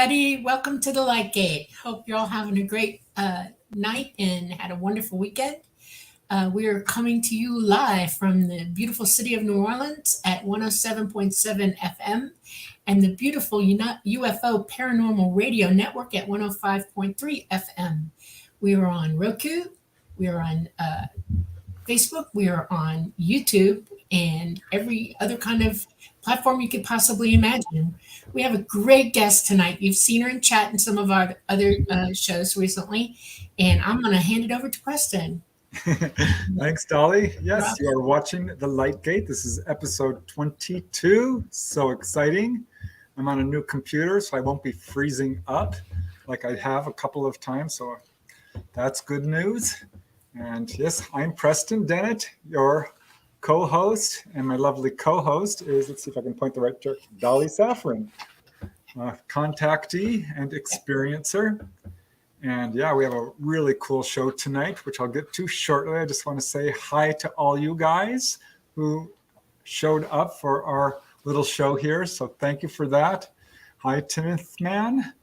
everybody. Welcome to the Light Gate. Hope you're all having a great night and had a wonderful weekend. We are coming to you live from the beautiful city of New Orleans at 107.7 FM and the beautiful UFO Paranormal Radio Network at 105.3 FM. We are on Roku. We are on Facebook. We are on YouTube and every other kind of platform you could possibly imagine. We have a great guest tonight. You've seen her in chat in some of our other shows recently, and I'm going to hand it over to Preston. Thanks, Dolly. Yes, you are watching The Light Gate. This is episode 22. So exciting. I'm on a new computer, so I won't be freezing up like I have a couple of times. So that's good news. And yes, I'm Preston Dennett, your co-host, and my lovely co-host is, let's see if I can point the right direction, Dolly Safran, contactee and experiencer. And yeah, we have a really cool show tonight, which I'll get to shortly. I just want to say hi to all you guys who showed up for our little show here. So thank you for that. Hi, Timothy Man.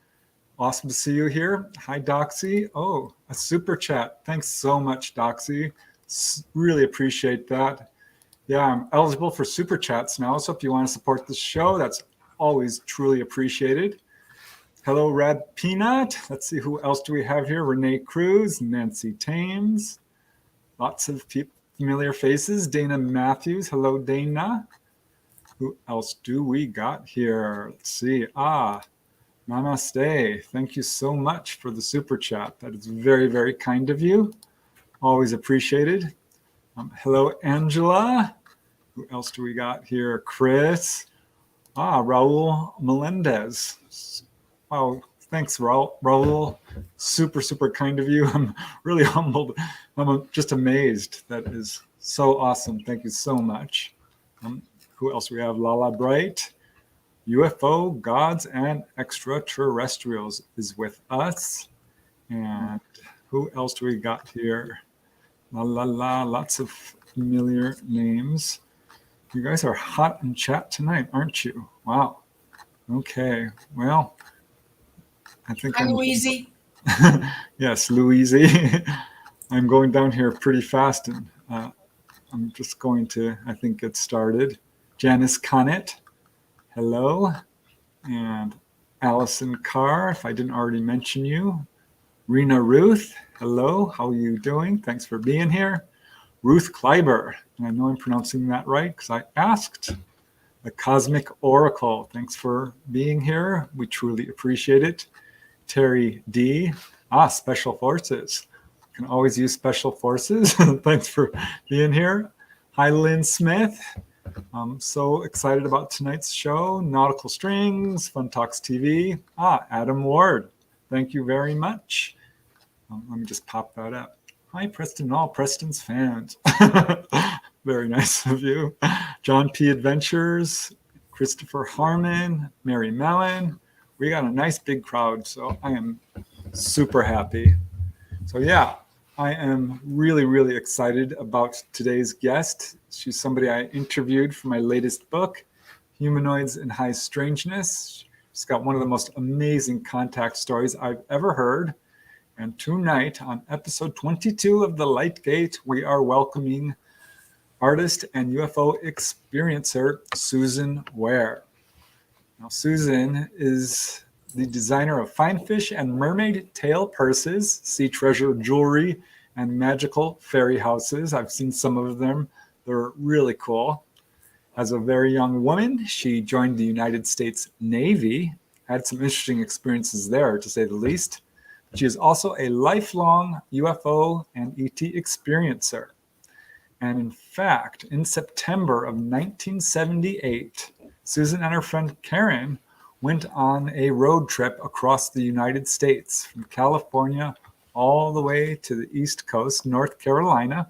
Awesome to see you here. Hi, Doxy. Oh, a super chat. Thanks so much, Doxy. Really appreciate that. Yeah, I'm eligible for super chats now. So if you want to support the show, that's always truly appreciated. Hello, Rad Peanut. Let's see, who else do we have here? Renee Cruz, Nancy Thames. Lots of familiar faces. Dana Matthews. Hello, Dana. Who else do we got here? Let's see. Namaste. Thank you so much for the super chat. That is very, very kind of you. Always appreciated. Hello, Angela. Who else do we got here? Chris. Raul Melendez. Wow, thanks, Raul. Super, super kind of you. I'm really humbled. I'm just amazed. That is so awesome. Thank you so much. Who else we have? Lala Bright. UFO, Gods, and Extraterrestrials is with us. And who else do we got here? Lots of familiar names. You guys are hot in chat tonight, aren't you? Wow. Okay. Well, I think Hi, Louise. Yes, Louise. I'm going down here pretty fast, and I'm just going to, I think, get started. Janice Connett. Hello. And Allison Carr, if I didn't already mention you. Rena Ruth. Hello. How are you doing? Thanks for being here. Ruth Kleiber, and I know I'm pronouncing that right because I asked. The Cosmic Oracle, thanks for being here. We truly appreciate it. Terry D. Special Forces. Can always use Special Forces. Thanks for being here. Hi, Lynn Smith. I'm so excited about tonight's show. Nautical Strings, Fun Talks TV. Adam Ward. Thank you very much. Let me just pop that up. Hi, Preston, all Preston's fans. Very nice of you. John P. Adventures, Christopher Harmon, Mary Mellon. We got a nice big crowd, so I am super happy. So yeah, I am really, really excited about today's guest. She's somebody I interviewed for my latest book, Humanoids and High Strangeness. She's got one of the most amazing contact stories I've ever heard. And tonight, on episode 22 of The Light Gate, we are welcoming artist and UFO experiencer Susan Ware. Now, Susan is the designer of fine fish and mermaid tail purses, SeaTreasure jewelry, and magical fairy houses. I've seen some of them. They're really cool. As a very young woman, she joined the United States Navy, had some interesting experiences there, to say the least. She is also a lifelong UFO and ET experiencer. And in fact, in September of 1978, Susan and her friend Karen went on a road trip across the United States from California all the way to the East Coast, North Carolina.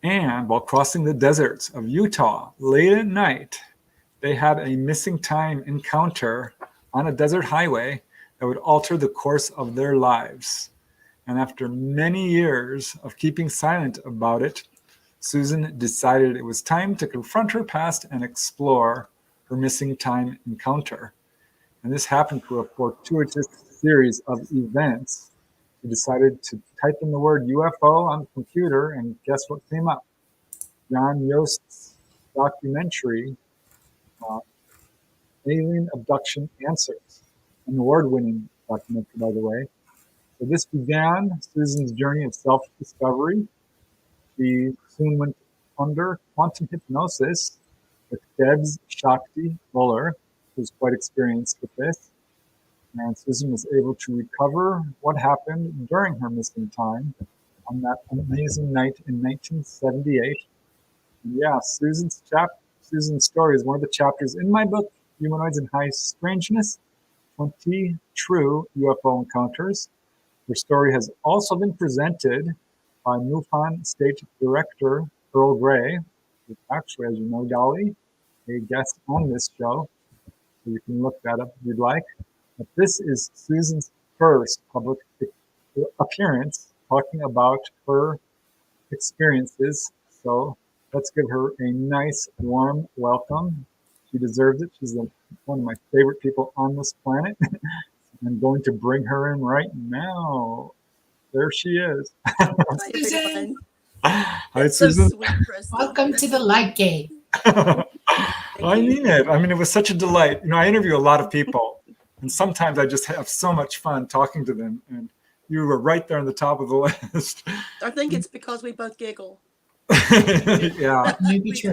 And while crossing the deserts of Utah late at night, they had a missing time encounter on a desert highway that would alter the course of their lives. And after many years of keeping silent about it, Susan decided it was time to confront her past and explore her missing time encounter. And this happened through a fortuitous series of events. He decided to type in the word UFO on the computer, and guess what came up? John Yost's documentary, uh, Alien Abduction Answers, an award-winning documentary, by the way. So this began Susan's journey of self-discovery. She soon went under quantum hypnosis with Debz Shakti Buller, who's quite experienced with this. And Susan was able to recover what happened during her missing time on that amazing night in 1978. And yeah, Susan's story is one of the chapters in my book, Humanoids and High Strangeness, 20 True UFO Encounters. Her story has also been presented by MUFON State Director Earl Gray, who's actually, as you know, Dolly, a guest on this show. So you can look that up if you'd like. But this is Susan's first public appearance talking about her experiences. So let's give her a nice, warm welcome. She deserves it. She's one of my favorite people on this planet. I'm going to bring her in right now. There she is. Hi, Susan. Hi, so Susan. sweet, Kristen. Welcome to the Light Gate. I mean it. I mean, it was such a delight. You know, I interview a lot of people, and sometimes I just have so much fun talking to them. And you were right there on the top of the list. I think it's because we both giggle. Yeah. Maybe true.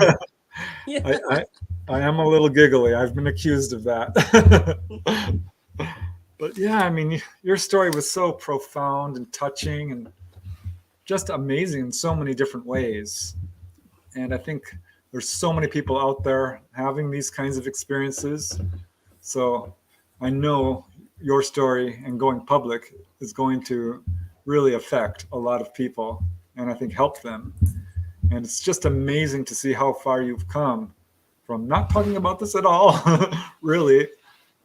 Yeah. I am a little giggly. I've been accused of that. But yeah, I mean, your story was so profound and touching and just amazing in so many different ways. And I think there's so many people out there having these kinds of experiences. So I know your story and going public is going to really affect a lot of people and I think help them. And it's just amazing to see how far you've come from not talking about this at all, really,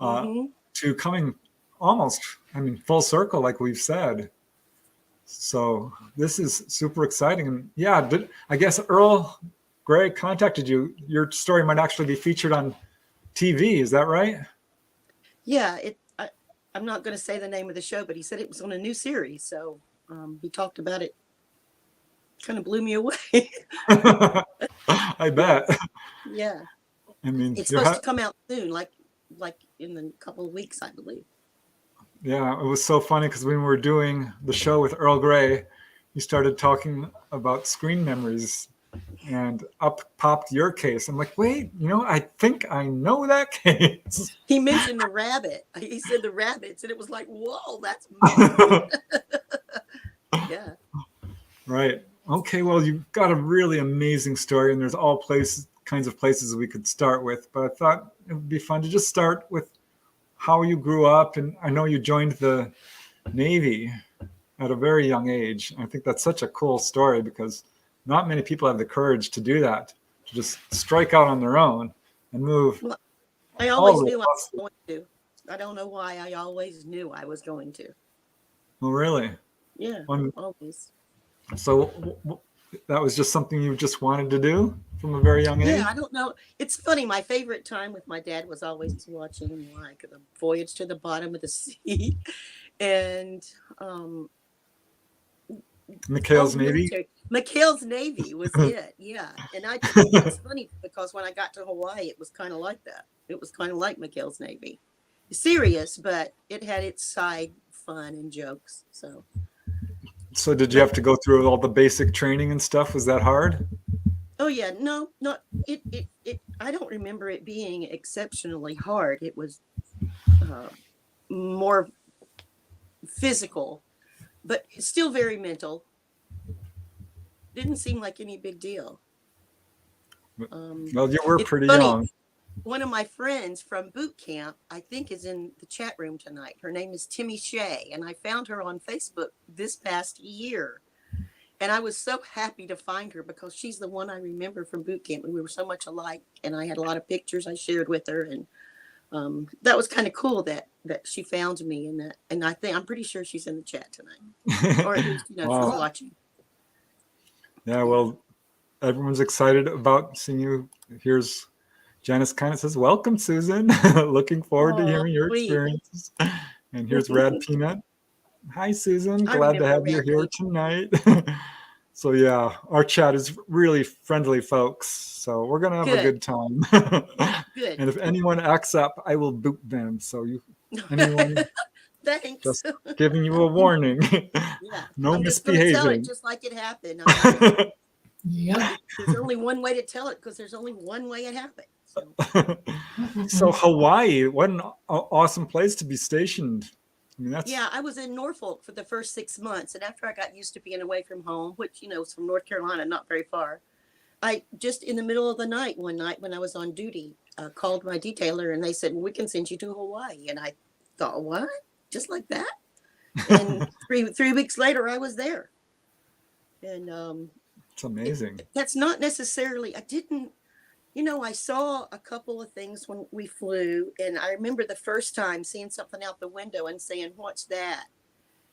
to coming almost, I mean, full circle, like we've said. So this is super exciting. And yeah, I guess Earl Gray contacted you. Your story might actually be featured on TV. Is that right? Yeah. I'm not going to say the name of the show, but he said it was on a new series. So he talked about it. Kind of blew me away. I bet. Yeah. I mean, it's supposed to come out soon, like in a couple of weeks, I believe. Yeah, it was so funny because when we were doing the show with Earl Gray, you started talking about screen memories and up popped your case. I'm like, wait, I think I know that case. He mentioned the rabbit. He said the rabbits, and it was like, whoa, that's me. Yeah. Right. Okay, well, you've got a really amazing story, and there's all kinds of places we could start with. But I thought it would be fun to just start with how you grew up. And I know you joined the Navy at a very young age. I think that's such a cool story because not many people have the courage to do that, to just strike out on their own and move. Well, I always knew I was going to. I don't know why. I always knew I was going to. Oh, really? Yeah, always. So that was just something you just wanted to do from a very young age? Yeah, I don't know. It's funny. My favorite time with my dad was always watching like the Voyage to the Bottom of the Sea and McHale's Navy. McHale's Navy was it. Yeah. And it's funny because when I got to Hawaii, it was kind of like that. It was kind of like McHale's Navy. Serious, but it had its side fun and jokes. So did you have to go through all the basic training and stuff? Was that hard? Oh yeah, no, not it. I don't remember it being exceptionally hard. It was more physical, but still very mental. Didn't seem like any big deal. Well, you were pretty young. One of my friends from boot camp, I think, is in the chat room tonight. Her name is Timmy Shea, and I found her on Facebook this past year. And I was so happy to find her because she's the one I remember from boot camp. We were so much alike, and I had a lot of pictures I shared with her. And that was kind of cool that she found me in that. And I'm pretty sure she's in the chat tonight, or at least she's watching. Yeah, well, everyone's excited about seeing you. Here's Janice kind of says, welcome, Susan. Looking forward to Oh, hearing your sweet. experiences. And here's Rad Peanut. Hi, Susan. I Glad to remember have you Rad here Peanut. tonight. So yeah, our chat is really friendly folks. So we're going to have a Good. good time. Good. And if anyone acts up, I will boot them. So anyone Thanks. just giving you a warning. Yeah. No I'm just going to tell it misbehaving. just like it happened. I mean, Yep. there's only one way to tell it because there's only one way it happened. So, So Hawaii, what an awesome place to be stationed. I mean, that's yeah, I was in Norfolk for the first 6 months. And after I got used to being away from home, which, is from North Carolina, not very far, I just in the middle of the night, one night when I was on duty, called my detailer and they said, well, we can send you to Hawaii. And I thought, what? Just like that? And three weeks later, I was there. And it's amazing. that's not necessarily, I didn't, I saw a couple of things when we flew. And I remember the first time seeing something out the window and saying, what's that?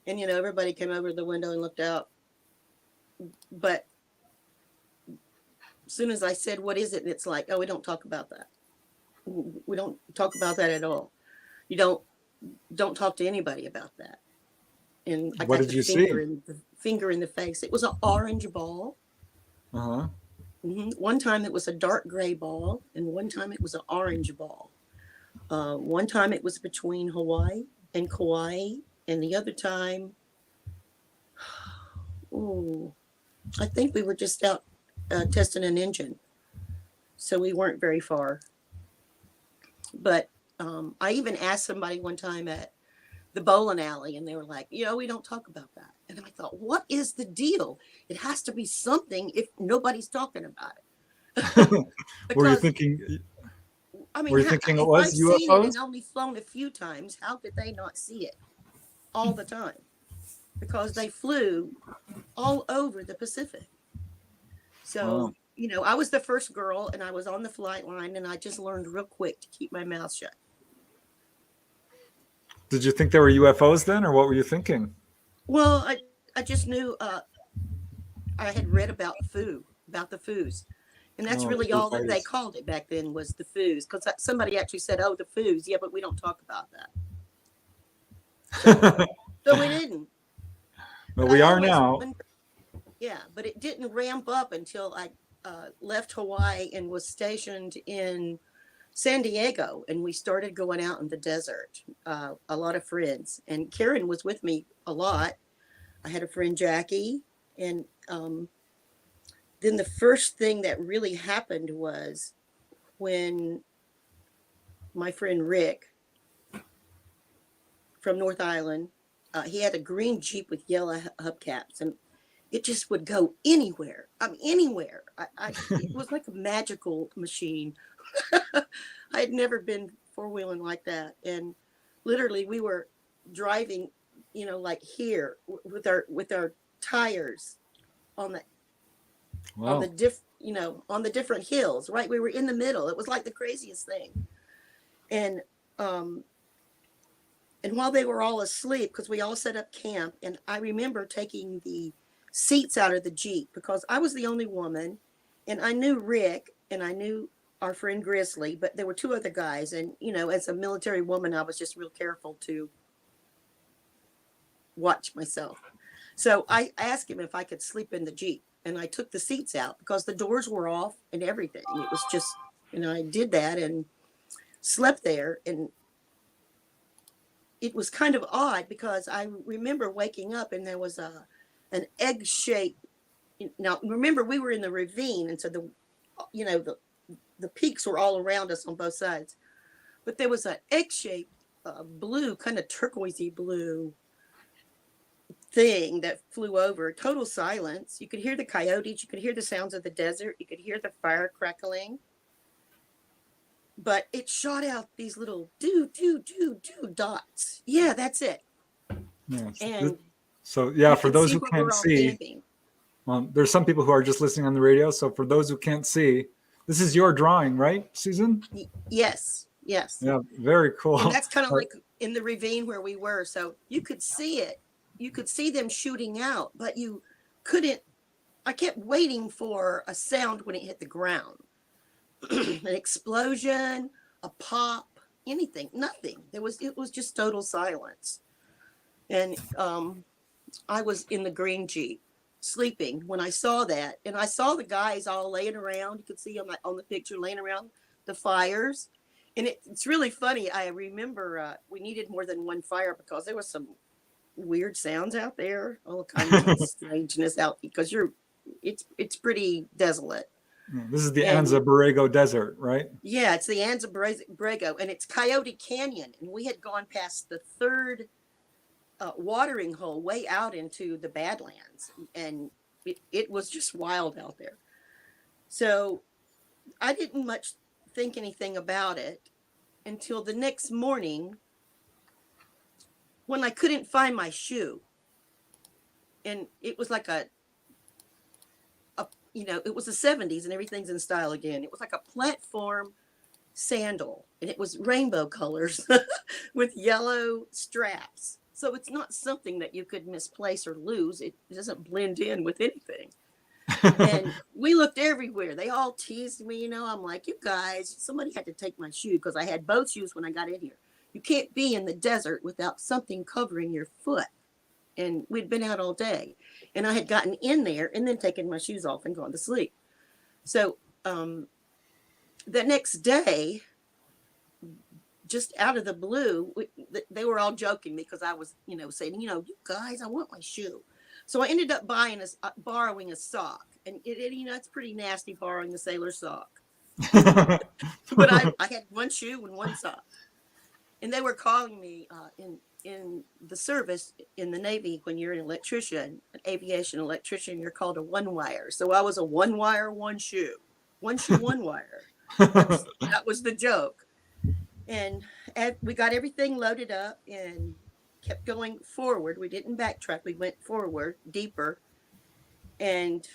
And, everybody came over to the window and looked out. But as soon as I said, what is it? And it's like, oh, we don't talk about that. We don't talk about that at all. You don't talk to anybody about that. And I What got did you the finger in the face. It was an orange ball. Uh-huh. One time it was a dark gray ball, and one time it was an orange ball. One time it was between Hawaii and Kauai, and the other time, I think we were just out testing an engine, so we weren't very far. But I even asked somebody one time at the bowling alley, and they were like, we don't talk about that. And I thought, what is the deal? It has to be something if nobody's talking about it. Were you Because, thinking? I mean, Were you thinking it if was I've seen it UFOs? and only flown a few times, how could they not see it all the time? Because they flew all over the Pacific. So, Wow. I was the first girl and I was on the flight line, and I just learned real quick to keep my mouth shut. Did you think there were UFOs then, or what were you thinking? Well, I just knew I had read about the foos. And that's really all that they called it back then, was the foos. Because somebody actually said, oh, the foos. Yeah, but we don't talk about that. So we didn't. But we are now. Yeah, but it didn't ramp up until I left Hawaii and was stationed in San Diego. And we started going out in the desert, a lot of friends. And Karen was with me a lot. I had a friend, Jackie. And then the first thing that really happened was when my friend Rick from North Island, he had a green Jeep with yellow hubcaps, and it just would go anywhere. Anywhere. It was like a magical machine. I had never been four-wheeling like that. And literally we were driving, like here with our tires on the on the different hills, right? We were in the middle. It was like the craziest thing. And while they were all asleep, because we all set up camp, and I remember taking the seats out of the Jeep because I was the only woman, and I knew Rick and I knew our friend Grizzly, but there were two other guys. And, as a military woman, I was just real careful to watch myself. So I asked him if I could sleep in the Jeep, and I took the seats out because the doors were off and everything. It was just, I did that and slept there. And it was kind of odd because I remember waking up and there was an egg shape. Now, remember, we were in the ravine, and so the peaks were all around us on both sides. But there was an egg-shaped blue, kind of turquoisey blue thing that flew over. Total silence. You could hear the coyotes. You could hear the sounds of the desert. You could hear the fire crackling. But it shot out these little dots. Yeah, that's it. Yes. And so, yeah, for those who can't see, there's some people who are just listening on the radio. So for those who can't see, this is your drawing, right, Susan? Yes. Yeah, very cool. And that's kind of like in the ravine where we were. So you could see it. You could see them shooting out, but you couldn't. I kept waiting for a sound when it hit the ground. an explosion, a pop, anything, nothing. It was just total silence. And I was in the green Jeep sleeping when I saw that. And I saw the guys all laying around. You could see on the picture laying around the fires. And it's really funny. I remember we needed more than one fire because there was some weird sounds out there, all kinds of strangeness out, because it's pretty desolate. This is the Anza Borrego Desert, right? Yeah, it's the Anza Borrego, and it's Coyote Canyon. And we had gone past the third watering hole way out into the Badlands, and it was just wild out there. So I didn't much think anything about it until the next morning when I couldn't find my shoe. And it was like it was the 70s and everything's in style again. It was like a platform sandal, and it was rainbow colors with yellow straps. So it's not something that you could misplace or lose. It doesn't blend in with anything. And we looked everywhere. They all teased me, I'm like, you guys, somebody had to take my shoe, because I had both shoes when I got in here. You can't be in the desert without something covering your foot. And we'd been out all day. And I had gotten in there and then taken my shoes off and gone to sleep. So the next day, just out of the blue, they were all joking me because I was, saying, you guys, I want my shoe. So I ended up borrowing a sock. And it's pretty nasty borrowing a sailor sock. But I had one shoe and one sock. And they were calling me in the service in the Navy, when you're an electrician, an aviation electrician, you're called a one wire. So I was a one wire, one shoe, one wire. That was the joke. And we got everything loaded up and kept going forward. We didn't backtrack. We went forward, deeper. And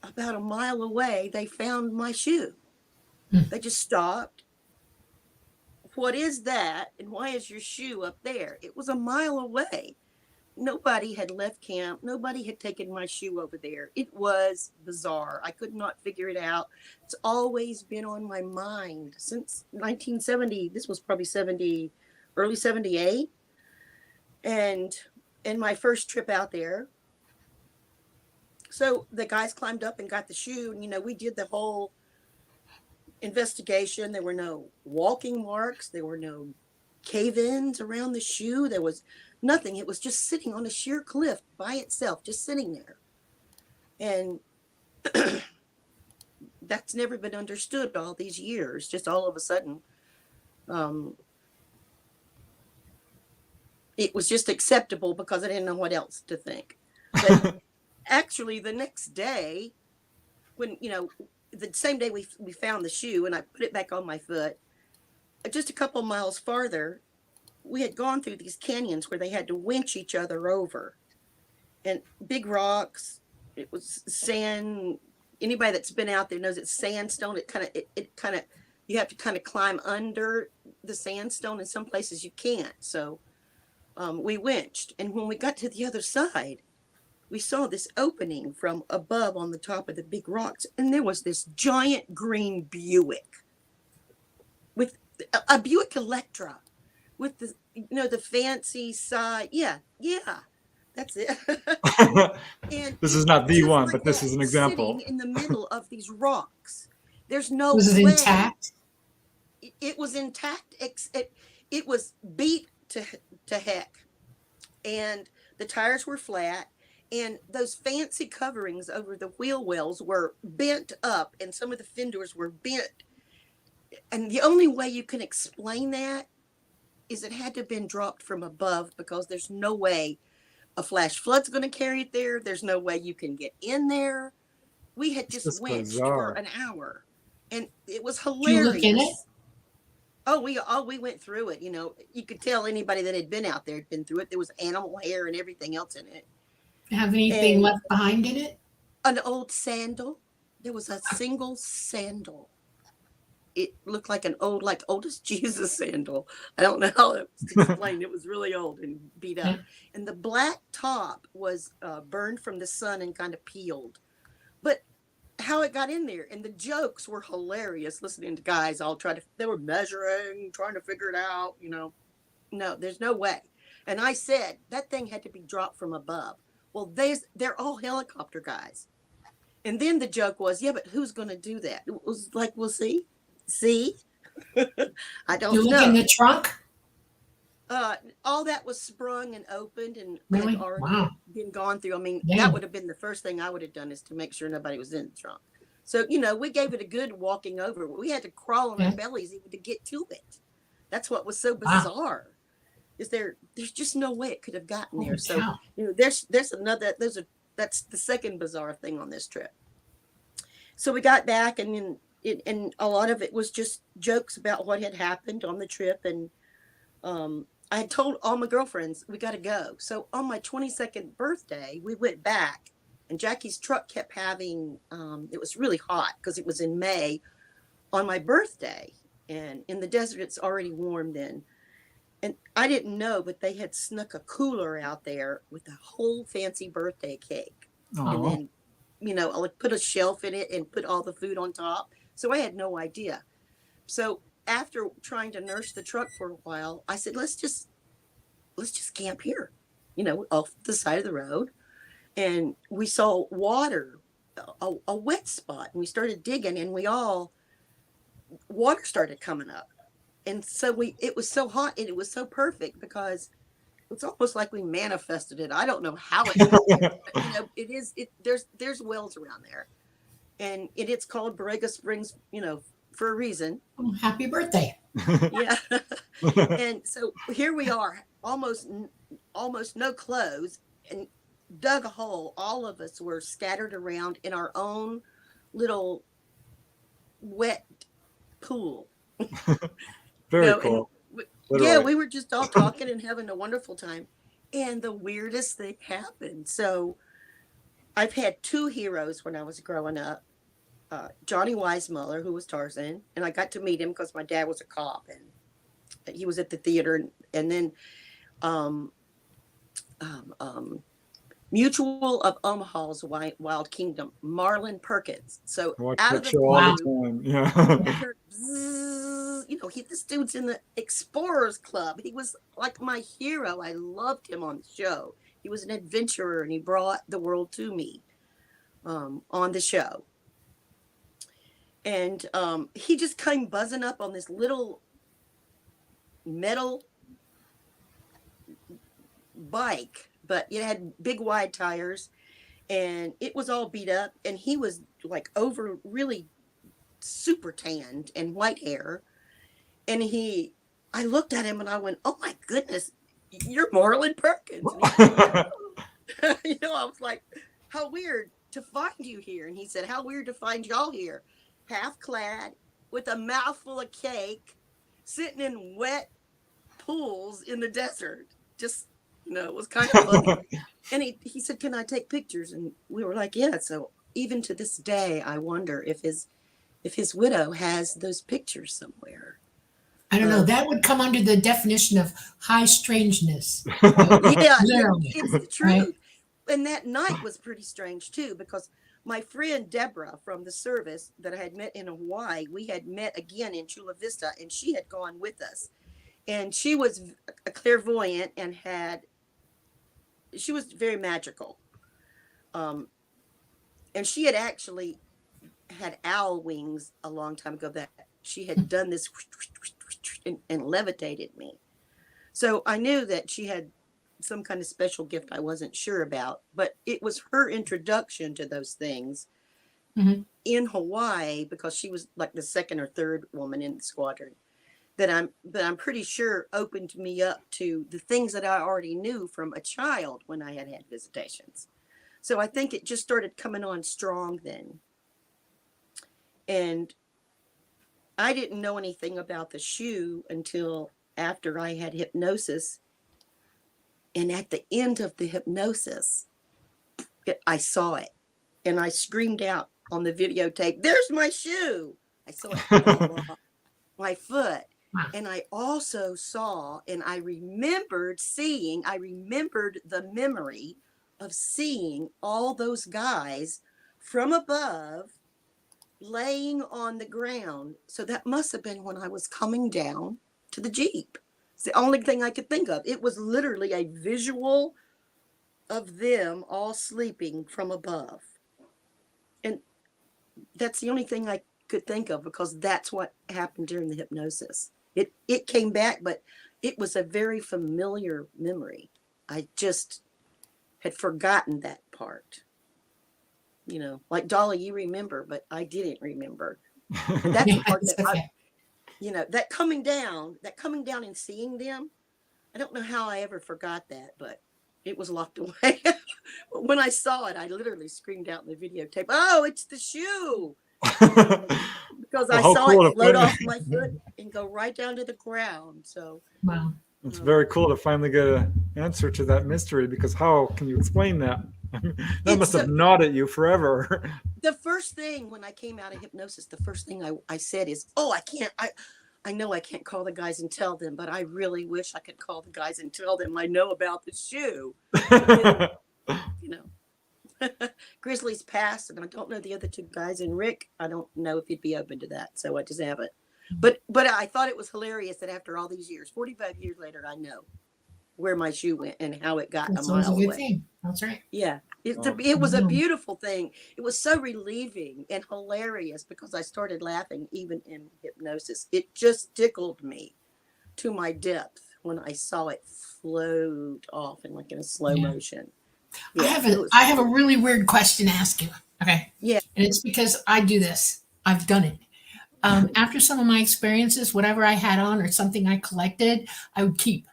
about a mile away, they found my shoe. They just stopped. What is that? And why is your shoe up there? It was a mile away. Nobody had left camp. Nobody had taken my shoe over there. It was bizarre. I could not figure it out. It's always been on my mind since 1970. This was probably early 78. And my first trip out there. So the guys climbed up and got the shoe. And, we did the whole investigation. There were no walking marks. There were no cave-ins around the shoe. There was nothing. It was just sitting on a sheer cliff by itself, just sitting there. And that's never been understood all these years. Just all of a sudden, it was just acceptable because I didn't know what else to think. But actually, the next day, when, the same day we found the shoe and I put it back on my foot, just a couple miles farther, we had gone through these canyons where they had to winch each other over, and big rocks. It was sand. Anybody that's been out there knows it's sandstone. It kind of, you have to kind of climb under the sandstone. In some places you can't. So we winched. And when we got to the other side, we saw this opening from above on the top of the big rocks. And there was this giant green Buick with a Buick Electra with the, the fancy side. Yeah. That's it. And this is not the one, but this is an example. Sitting in the middle of these rocks. There's no Was it way. intact? It was intact. It was beat to heck. And the tires were flat. And those fancy coverings over the wheel wells were bent up, and some of the fenders were bent. And the only way you can explain that is it had to have been dropped from above, because there's no way a flash flood's going to carry it there. There's no way you can get in there. We had just winched for an hour, and it was hilarious. Did you look in it? Oh, we went through it. You could tell anybody that had been out there had been through it. There was animal hair and everything else in it. Have anything left behind in it? An old sandal. There was a single sandal. It looked like old as Jesus sandal. I don't know how to explain. It was really old and beat up. And the black top was burned from the sun and kind of peeled. But how it got in there. And the jokes were hilarious, listening to guys all they were measuring, trying to figure it out, you know. No, there's no way. And I said, that thing had to be dropped from above. Well, they're all helicopter guys. And then the joke was, yeah, but who's going to do that? It was like, we'll see. See? I don't You look know. in the trunk? All that was sprung and opened and Really? had already Wow. been gone through. I mean, Damn. that would have been the first thing I would have done, is to make sure nobody was in the trunk. So, you know, we gave it a good walking over. We had to crawl on our bellies even to get to it. That's what was so bizarre. Wow. Is there's just no way it could have gotten there. So, you know, that's the second bizarre thing on this trip. So we got back, and and a lot of it was just jokes about what had happened on the trip. And I had told all my girlfriends, we got to go. So on my 22nd birthday, we went back, and Jackie's truck kept having, it was really hot because it was in May on my birthday, and in the desert, it's already warm then. And I didn't know, but they had snuck a cooler out there with a whole fancy birthday cake. Oh. And then, you know, I would put a shelf in it and put all the food on top. So I had no idea. So after trying to nurse the truck for a while, I said, let's just camp here, you know, off the side of the road. And we saw water, a wet spot, and we started digging, and water started coming up. And so it was so hot, and it was so perfect, because it's almost like we manifested it. I don't know how it happened, but, you know, there's wells around there, and it's called Borrega Springs, you know, for a reason. Oh, happy birthday. Yeah. And so here we are, almost no clothes, and dug a hole. All of us were scattered around in our own little wet pool. Very cool. Yeah, we were just all talking and having a wonderful time. And the weirdest thing happened. So I've had two heroes when I was growing up. Johnny Weissmuller, who was Tarzan, and I got to meet him because my dad was a cop, and he was at the theater. And then Mutual of Omaha's Wild Kingdom, Marlon Perkins. So out of the blue, all the time. Yeah. You know, this dude's in the Explorers Club. He was like my hero. I loved him on the show. He was an adventurer, and he brought the world to me on the show. And he just came buzzing up on this little metal bike, but it had big wide tires, and it was all beat up, and he was like really super tanned and white hair. And I looked at him and I went, oh my goodness, you're Marlon Perkins. You know, I was like, how weird to find you here. And he said, how weird to find y'all here, half clad with a mouthful of cake, sitting in wet pools in the desert. Just, you know, it was kind of funny. And he said, can I take pictures? And we were like, yeah. So even to this day, I wonder if his widow has those pictures somewhere. I don't know. That would come under the definition of high strangeness. Yeah, Literally, it's the truth. Right? And that night was pretty strange too, because my friend Deborah from the service that I had met in Hawaii, we had met again in Chula Vista, and she had gone with us. And she was a clairvoyant and she was very magical. And she had actually had owl wings a long time ago, that she had done this and levitated me. So I knew that she had some kind of special gift I wasn't sure about, but it was her introduction to those things in Hawaii, because she was like the second or third woman in the squadron, that I'm pretty sure opened me up to the things that I already knew from a child when I had visitations. So I think it just started coming on strong then. And I didn't know anything about the shoe until after I had hypnosis. And at the end of the hypnosis, I saw it. And I screamed out on the videotape, there's my shoe. I saw it my foot. And I also saw, and I remembered the memory of seeing all those guys from above laying on the ground. So that must have been when I was coming down to the Jeep. It's the only thing I could think of. It was literally a visual of them all sleeping from above. And that's the only thing I could think of, because that's what happened during the hypnosis. It came back, but it was a very familiar memory. I just had forgotten that part. You know, like Dolly, you remember, but I didn't remember. And that's the part that okay. that coming down and seeing them, I don't know how I ever forgot that, but it was locked away. When I saw it, I literally screamed out in the videotape, "Oh, it's the shoe!" Because I saw it float off my foot and go right down to the ground. So Wow. It's very cool to finally get an answer to that mystery, because how can you explain that? That must have gnawed at you forever. The first thing when I came out of hypnosis, the first thing I said is, "Oh, I know I can't call the guys and tell them, but I really wish I could call the guys and tell them I know about the shoe." You know, Grizzly's passed, and I don't know the other two guys. And Rick, I don't know if he'd be open to that, so I just haven't. But I thought it was hilarious that after all these years, 45 years later, I know where my shoe went and how it got That's a always a mile good away. thing. That's right. Yeah, it was a beautiful thing. It was so relieving and hilarious, because I started laughing even in hypnosis. It just tickled me to my depth when I saw it float off in a slow motion. Yeah, I have a really weird question to ask you. Okay. Yeah. And it's because I do this. I've done it. After some of my experiences, whatever I had on or something I collected, I would keep.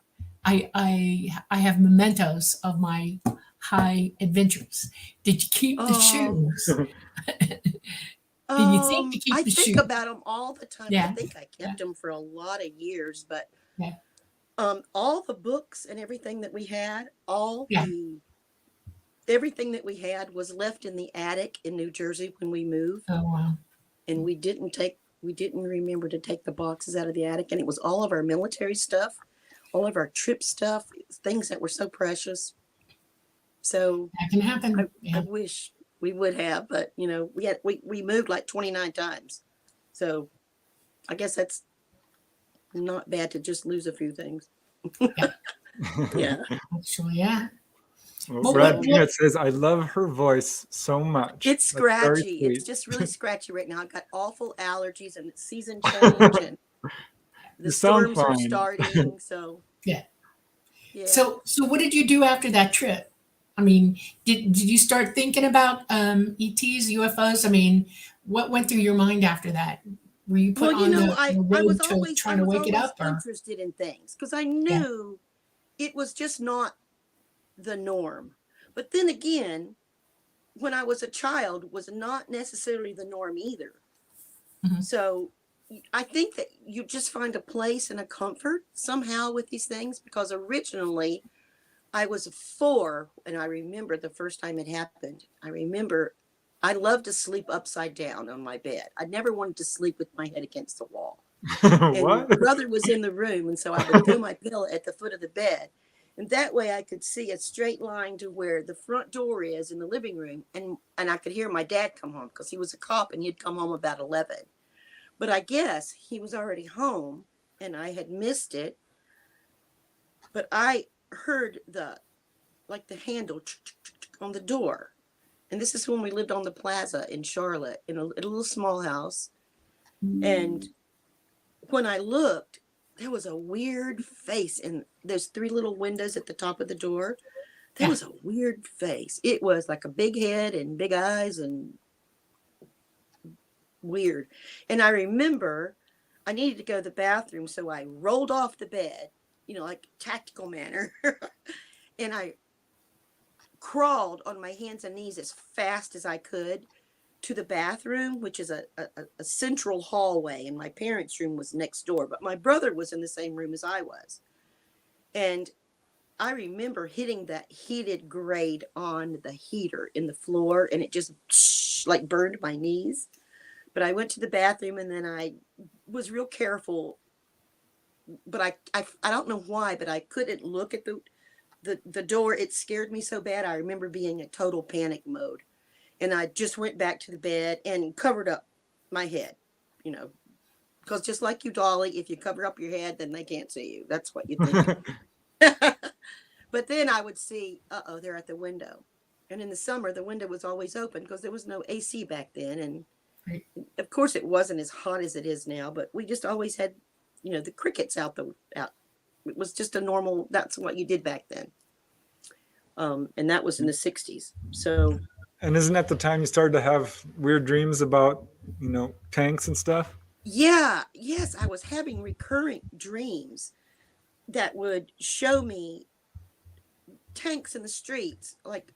I have mementos of my high adventures. Did you keep the shoes? Did you think to keep I the think shoes? about them all the time. Yeah. I think I kept them for a lot of years, but Yeah. all the books and everything that we had, Yeah. everything that we had was left in the attic in New Jersey when we moved, Oh wow. and we didn't remember to take the boxes out of the attic, and it was all of our military stuff, all of our trip stuff, things that were so precious. So That can happen. I wish we would have, but we moved like 29 times. So I guess that's not bad to just lose a few things. Yeah. Actually, yeah. Well, Brad Peanut says, "I love her voice so much." It's scratchy. It's just really scratchy right now. I've got awful allergies, and it's season change, and the storms are starting. So yeah. So what did you do after that trip? I mean, did you start thinking about ETs, UFOs? I mean, what went through your mind after that? Were you put on the road to trying to wake it up? I was always interested in things, because I knew it was just not the norm. But then again, when I was a child, was not necessarily the norm either. Mm-hmm. So I think that you just find a place and a comfort somehow with these things, because originally I was 4, and I remember the first time it happened. I remember I loved to sleep upside down on my bed. I never wanted to sleep with my head against the wall. And What? my brother was in the room, and so I would throw my pillow at the foot of the bed. And that way I could see a straight line to where the front door is in the living room. And I could hear my dad come home, because he was a cop and he'd come home about 11. But I guess he was already home and I had missed it. But I heard the handle on the door. And this is when we lived on the plaza in Charlotte, in a little small house. And when I looked, there was a weird face, and there's 3 little windows at the top of the door. There was a weird face. It was like a big head and big eyes and weird. And I remember I needed to go to the bathroom, so I rolled off the bed, like tactical manner. And I crawled on my hands and knees as fast as I could to the bathroom, which is a central hallway, and my parents' room was next door, but my brother was in the same room as I was. And I remember hitting that heated grate on the heater in the floor, and it just burned my knees. But I went to the bathroom, and then I was real careful, but I don't know why, but I couldn't look at the door. It scared me so bad. I remember being in total panic mode. And I just went back to the bed and covered up my head, because just like you, Dolly, if you cover up your head, then they can't see you. That's what you think. But then I would see, they're at the window. And in the summer, the window was always open because there was no AC back then. And Right. of course, it wasn't as hot as it is now, but we just always had, the crickets out. It was just a normal, that's what you did back then. And that was in the 60s. So. And isn't that the time you started to have weird dreams about, tanks and stuff? Yeah. Yes. I was having recurrent dreams that would show me tanks in the streets, like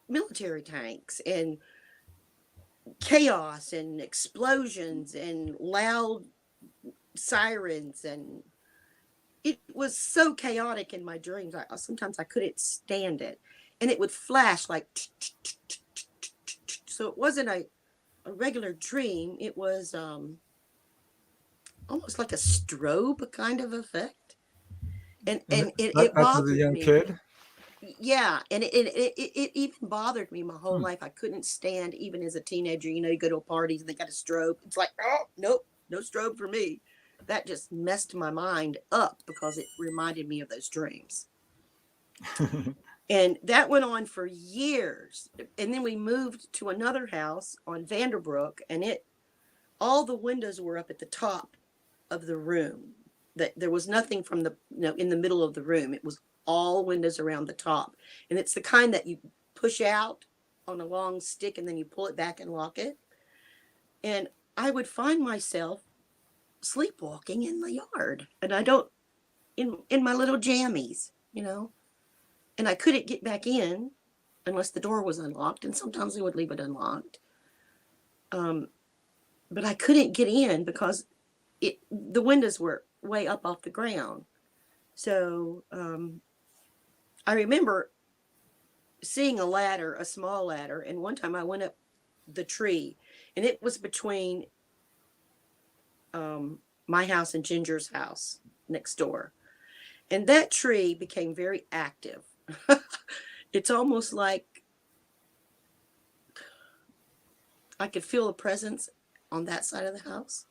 military tanks, and chaos and explosions and loud sirens, and it was so chaotic in my dreams. Sometimes I couldn't stand it, and it would flash like so it wasn't a regular dream. It was almost like a strobe kind of effect, and it bothered as a young me. kid. Yeah, and it even bothered me my whole life. I couldn't stand, even as a teenager, you go to parties and they got a strobe. It's like, oh, nope, no strobe for me. That just messed my mind up because it reminded me of those dreams. And that went on for years. And then we moved to another house on Vanderbrook, and all the windows were up at the top of the room. That there was nothing from the, in the middle of the room. It was all windows around the top. And it's the kind that you push out on a long stick and then you pull it back and lock it. And I would find myself sleepwalking in the yard, and in my little jammies, and I couldn't get back in unless the door was unlocked. And sometimes they would leave it unlocked. But I couldn't get in because the windows were way up off the ground. So, I remember seeing a small ladder, and one time I went up the tree, and it was between my house and Ginger's house next door. And that tree became very active. It's almost like I could feel a presence on that side of the house.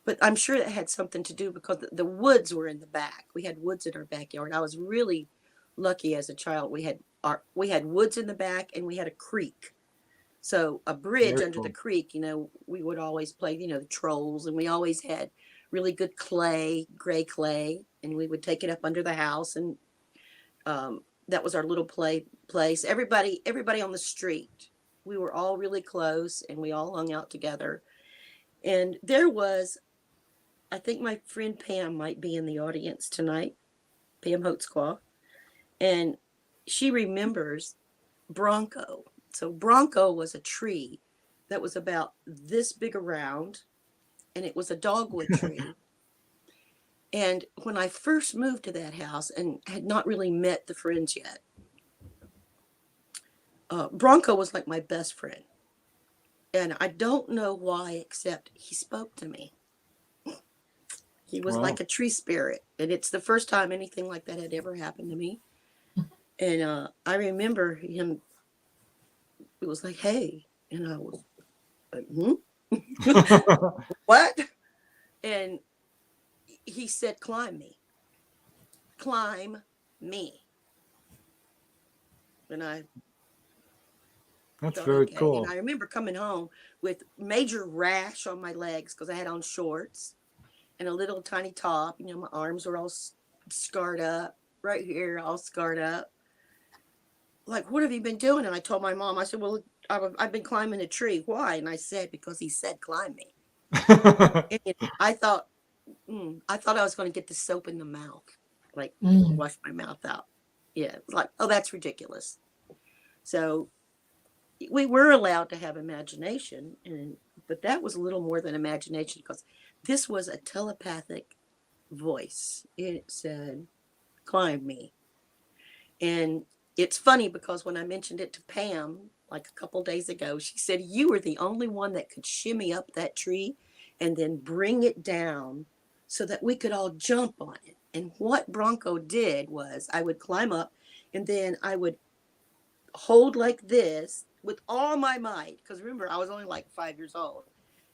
But I'm sure that had something to do because the woods were in the back. We had woods in our backyard. I was really lucky as a child. We had woods in the back, and we had a creek. So a bridge Very under cool. the creek, we would always play, the trolls, and we always had really good clay, gray clay, and we would take it up under the house, and that was our little place. Everybody on the street, we were all really close, and we all hung out together. And there was, I think my friend Pam might be in the audience tonight, Pam Holtzclaw, and she remembers Bronco. So Bronco was a tree that was about this big around, and it was a dogwood tree. And when I first moved to that house and had not really met the friends yet, Bronco was like my best friend. And I don't know why, except he spoke to me. He was Wow. like a tree spirit. And it's the first time anything like that had ever happened to me. And I remember him, it was like, hey. And I was like, what? And he said, climb me. Climb me. And I That's thought, very okay. cool. And I remember coming home with major rash on my legs because I had on shorts and a little tiny top. My arms were all scarred up, right here, all scarred up. Like, what have you been doing? And I told my mom, I said, well, I've been climbing a tree. Why? And I said, because he said, climb me. And I thought I was going to get the soap in the mouth, like wash my mouth out. Yeah, like, oh, that's ridiculous. So we were allowed to have imagination, but that was a little more than imagination because this was a telepathic voice. It said, climb me. And it's funny because when I mentioned it to Pam, like a couple days ago, she said, you were the only one that could shimmy up that tree and then bring it down so that we could all jump on it. And what Bronco did was I would climb up and then I would hold like this with all my might. Because remember, I was only like 5 years old.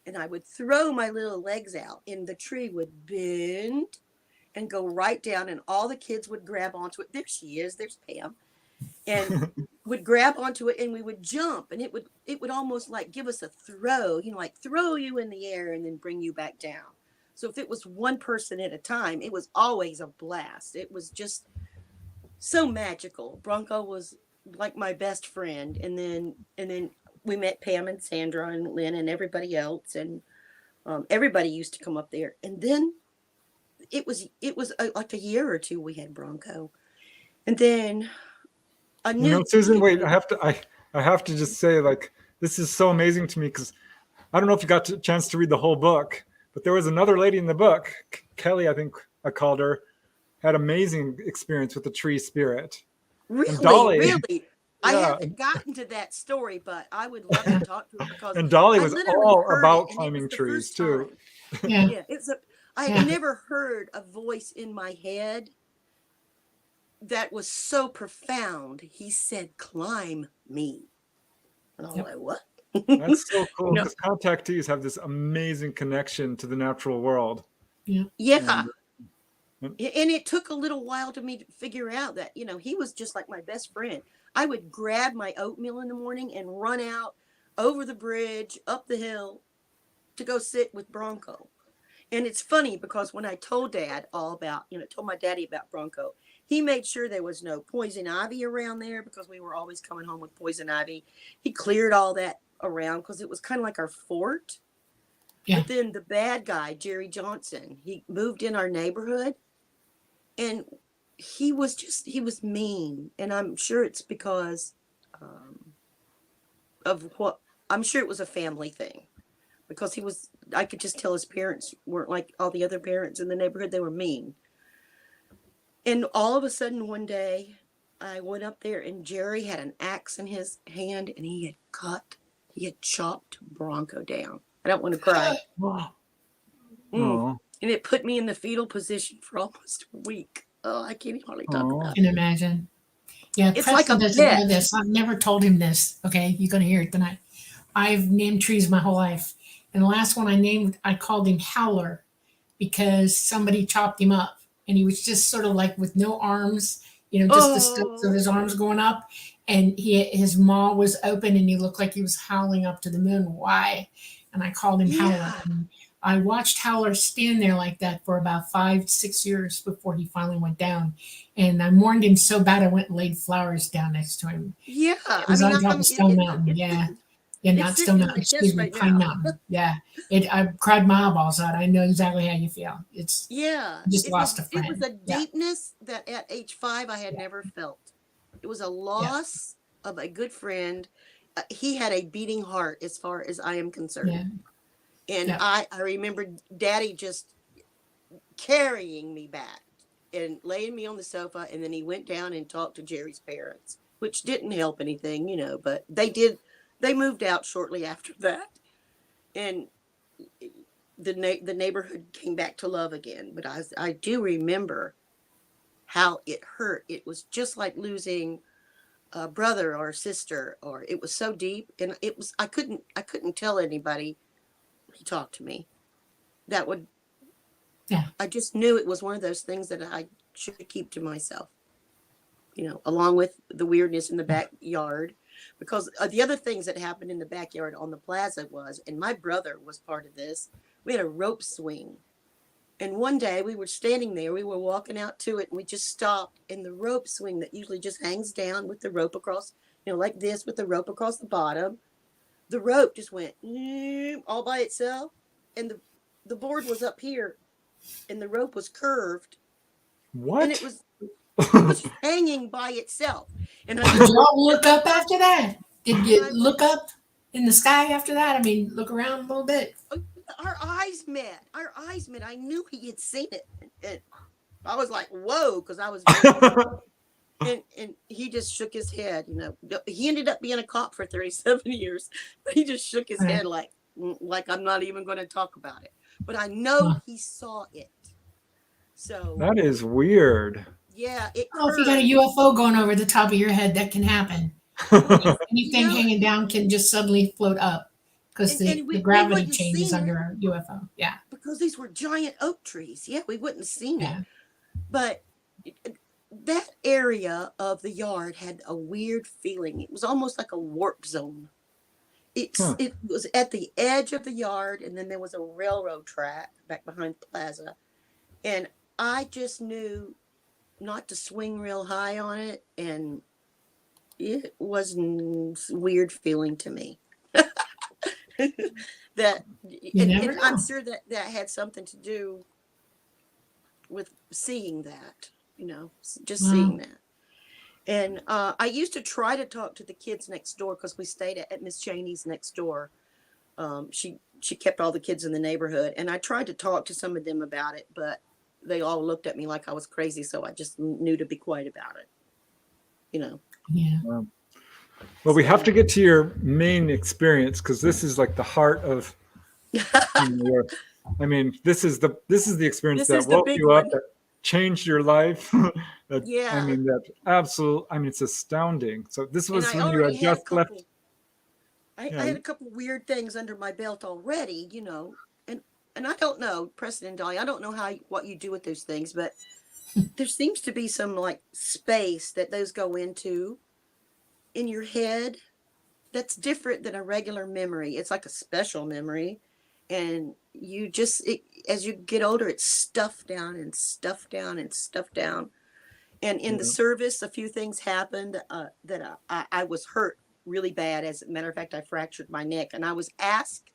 and I would throw my little legs out, and the tree would bend and go right down, and all the kids would grab onto it. There she is. There's Pam. And would grab onto it, and we would jump, and it would almost like give us a throw, like throw you in the air and then bring you back down. So if it was one person at a time, it was always a blast. It was just so magical. Bronco was like my best friend, and then we met Pam and Sandra and Lynn and everybody else, and everybody used to come up there. And then it was like a year or two we had Bronco, and then I knew. Susan, wait, I have to just say, like, this is so amazing to me, because I don't know if you got a chance to read the whole book, but there was another lady in the book, Kelly, I think I called her, had amazing experience with the tree spirit. Really, and Dolly, really. I haven't gotten to that story, but I would love to talk to her, because and Dolly was all about it, climbing trees too. Yeah. I had never heard a voice in my head that was so profound. He said, "Climb me," and I was like, "What?" That's so cool, because contactees have this amazing connection to the natural world. Yeah. And it took a little while to me to figure out that, he was just like my best friend. I would grab my oatmeal in the morning and run out over the bridge, up the hill, to go sit with Bronco. And it's funny, because when I told Dad all about, told my daddy about Bronco, he made sure there was no poison ivy around there, because we were always coming home with poison ivy. He cleared all that around, because it was kind of like our fort. Yeah. But then the bad guy, Jerry Johnson, he moved in our neighborhood, and he was mean. And I'm sure it's because I'm sure it was a family thing, because I could just tell his parents weren't like all the other parents in the neighborhood. They were mean. And all of a sudden one day I went up there, and Jerry had an axe in his hand, and he had chopped Bronco down. I don't want to cry. And it put me in the fetal position for almost a week. Oh, I can't hardly talk about it. I can imagine. Yeah, it's Preston like a doesn't know this. I've never told him this. Okay, you're going to hear it tonight. I've named trees my whole life. And the last one I called him Howler, because somebody chopped him up. And he was just sort of like with no arms, just the stilts of his arms going up. And his maw was open, and he looked like he was howling up to the moon. Why? And I called him Howler. And I watched Howler stand there like that for about 5-6 years before he finally went down. And I mourned him so bad, I went and laid flowers down next to him. Yeah. It was on top of Stone Mountain. Yeah, not Stone Mountain. Excuse me, Pine Mountain. Yeah. I cried my eyeballs out. I know exactly how you feel. Just lost a friend. It was a deepness that at age 5 I had never felt. It was a loss of a good friend. He had a beating heart, as far as I am concerned. Yeah. And I remember Daddy just carrying me back and laying me on the sofa. And then he went down and talked to Jerry's parents, which didn't help anything, but they did. They moved out shortly after that. And the neighborhood came back to love again. But I do remember how it hurt. It was just like losing a brother or a sister, or it was so deep. And I couldn't tell anybody. He talked to me. I just knew it was one of those things that I should keep to myself, along with the weirdness in the backyard, because the other things that happened in the backyard on the plaza and my brother was part of this. We had a rope swing, and one day we were standing there, we were walking out to it, and we just stopped, and the rope swing that usually just hangs down with the rope across, like this, with the rope across the bottom, the rope just went all by itself, and the board was up here, and the rope was curved. What? And it was hanging by itself. And did y'all look up after that? Did you look up in the sky after that? I mean, look around a little bit. Our eyes met. I knew he had seen it, and I was like, "Whoa!" Because I was. And he just shook his head. He ended up being a cop for 37 years, but he just shook his head like I'm not even going to talk about it. But I know he saw it. So that is weird. Yeah. If you got a UFO going over the top of your head, that can happen. Anything hanging down can just suddenly float up. because And the we gravity wouldn't have changes seen it under a UFO. Yeah, because these were giant oak trees. Yeah, we wouldn't have seen it. yeah, But that area of the yard had a weird feeling. It was almost like a warp zone. Huh. It was at the edge of the yard, and then there was a railroad track back behind the plaza. And I just knew not to swing real high on it, and it was a weird feeling to me. that you never I'm know. sure that had something to do with seeing that, just Wow. seeing that. And I used to try to talk to the kids next door because we stayed at Miss Cheney's next door. She kept all the kids in the neighborhood, and I tried to talk to some of them about it, but they all looked at me like I was crazy, so I just knew to be quiet about it. Yeah. Well, we have to get to your main experience because this is like the heart of. I mean, this is the experience This that is the woke big you up, one. that changed your life. I Yeah. mean, that absolute. I mean, it's astounding. So this And was I when you had already had a just left. couple. I Yeah. had a couple weird things under my belt already, and I don't know, Preston and Dolly, I don't know what you do with those things, but there seems to be some like space that those go into in your head that's different than a regular memory. It's like a special memory, and you just as you get older, it's stuffed down and stuffed down and stuffed down. And in the service, a few things happened that I was hurt really bad. As a matter of fact, I fractured my neck, and I was asked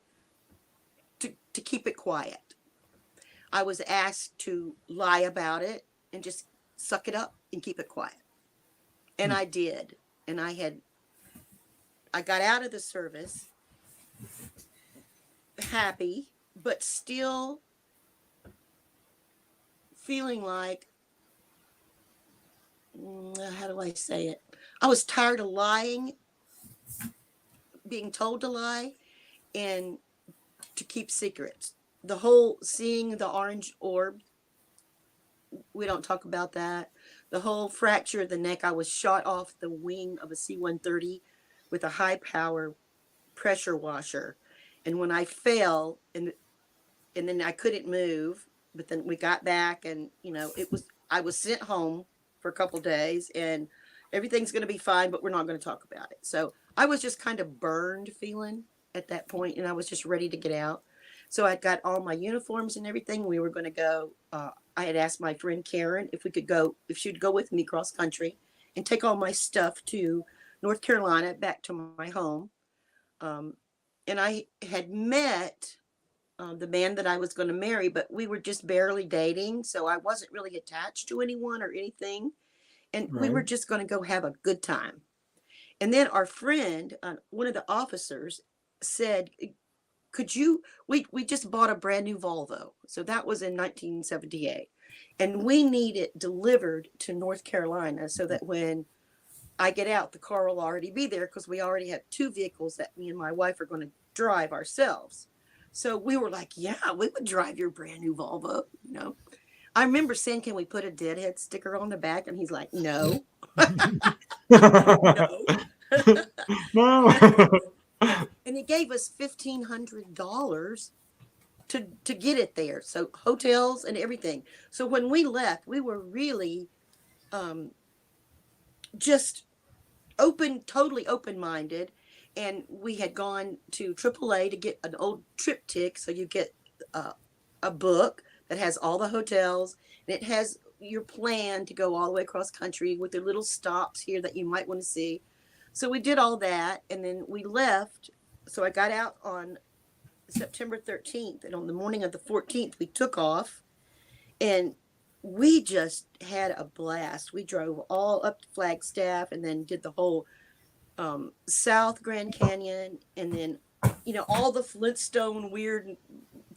to keep it quiet. I was asked to lie about it and just suck it up and keep it quiet. And I did. And I got out of the service happy, but still feeling like, how do I say it? I was tired of lying, being told to lie, and to keep secrets. The whole seeing the orange orb, we don't talk about that. The whole fracture of the neck, I was shot off the wing of a C-130 with a high power pressure washer. And when I fell, and then I couldn't move, but then we got back, and I was sent home for a couple days, and everything's going to be fine, but we're not going to talk about it. So I was just kind of burned feeling at that point, and I was just ready to get out. So I got all my uniforms and everything. We were going to go. I had asked my friend Karen if she'd go with me cross country and take all my stuff to North Carolina, back to my home. And I had met the man that I was going to marry, but we were just barely dating. So I wasn't really attached to anyone or anything. And we were just going to go have a good time. And then our friend, one of the officers, said, we just bought a brand new Volvo. So that was in 1978. And we need it delivered to North Carolina so that when I get out, the car will already be there, because we already have two vehicles that me and my wife are going to drive ourselves. So we were like, yeah, we would drive your brand new Volvo, I remember saying, can we put a Deadhead sticker on the back? And he's like, no. No. No. And he gave us $1,500 to get it there. So hotels and everything. So when we left, we were really just totally open-minded. And we had gone to AAA to get an old triptych. So you get a book that has all the hotels, and it has your plan to go all the way across country with the little stops here that you might want to see. So we did all that, and then we left. So I got out on September 13th, and on the morning of the 14th, we took off, and we just had a blast. We drove all up to Flagstaff, and then did the whole South Grand Canyon, and then, all the weird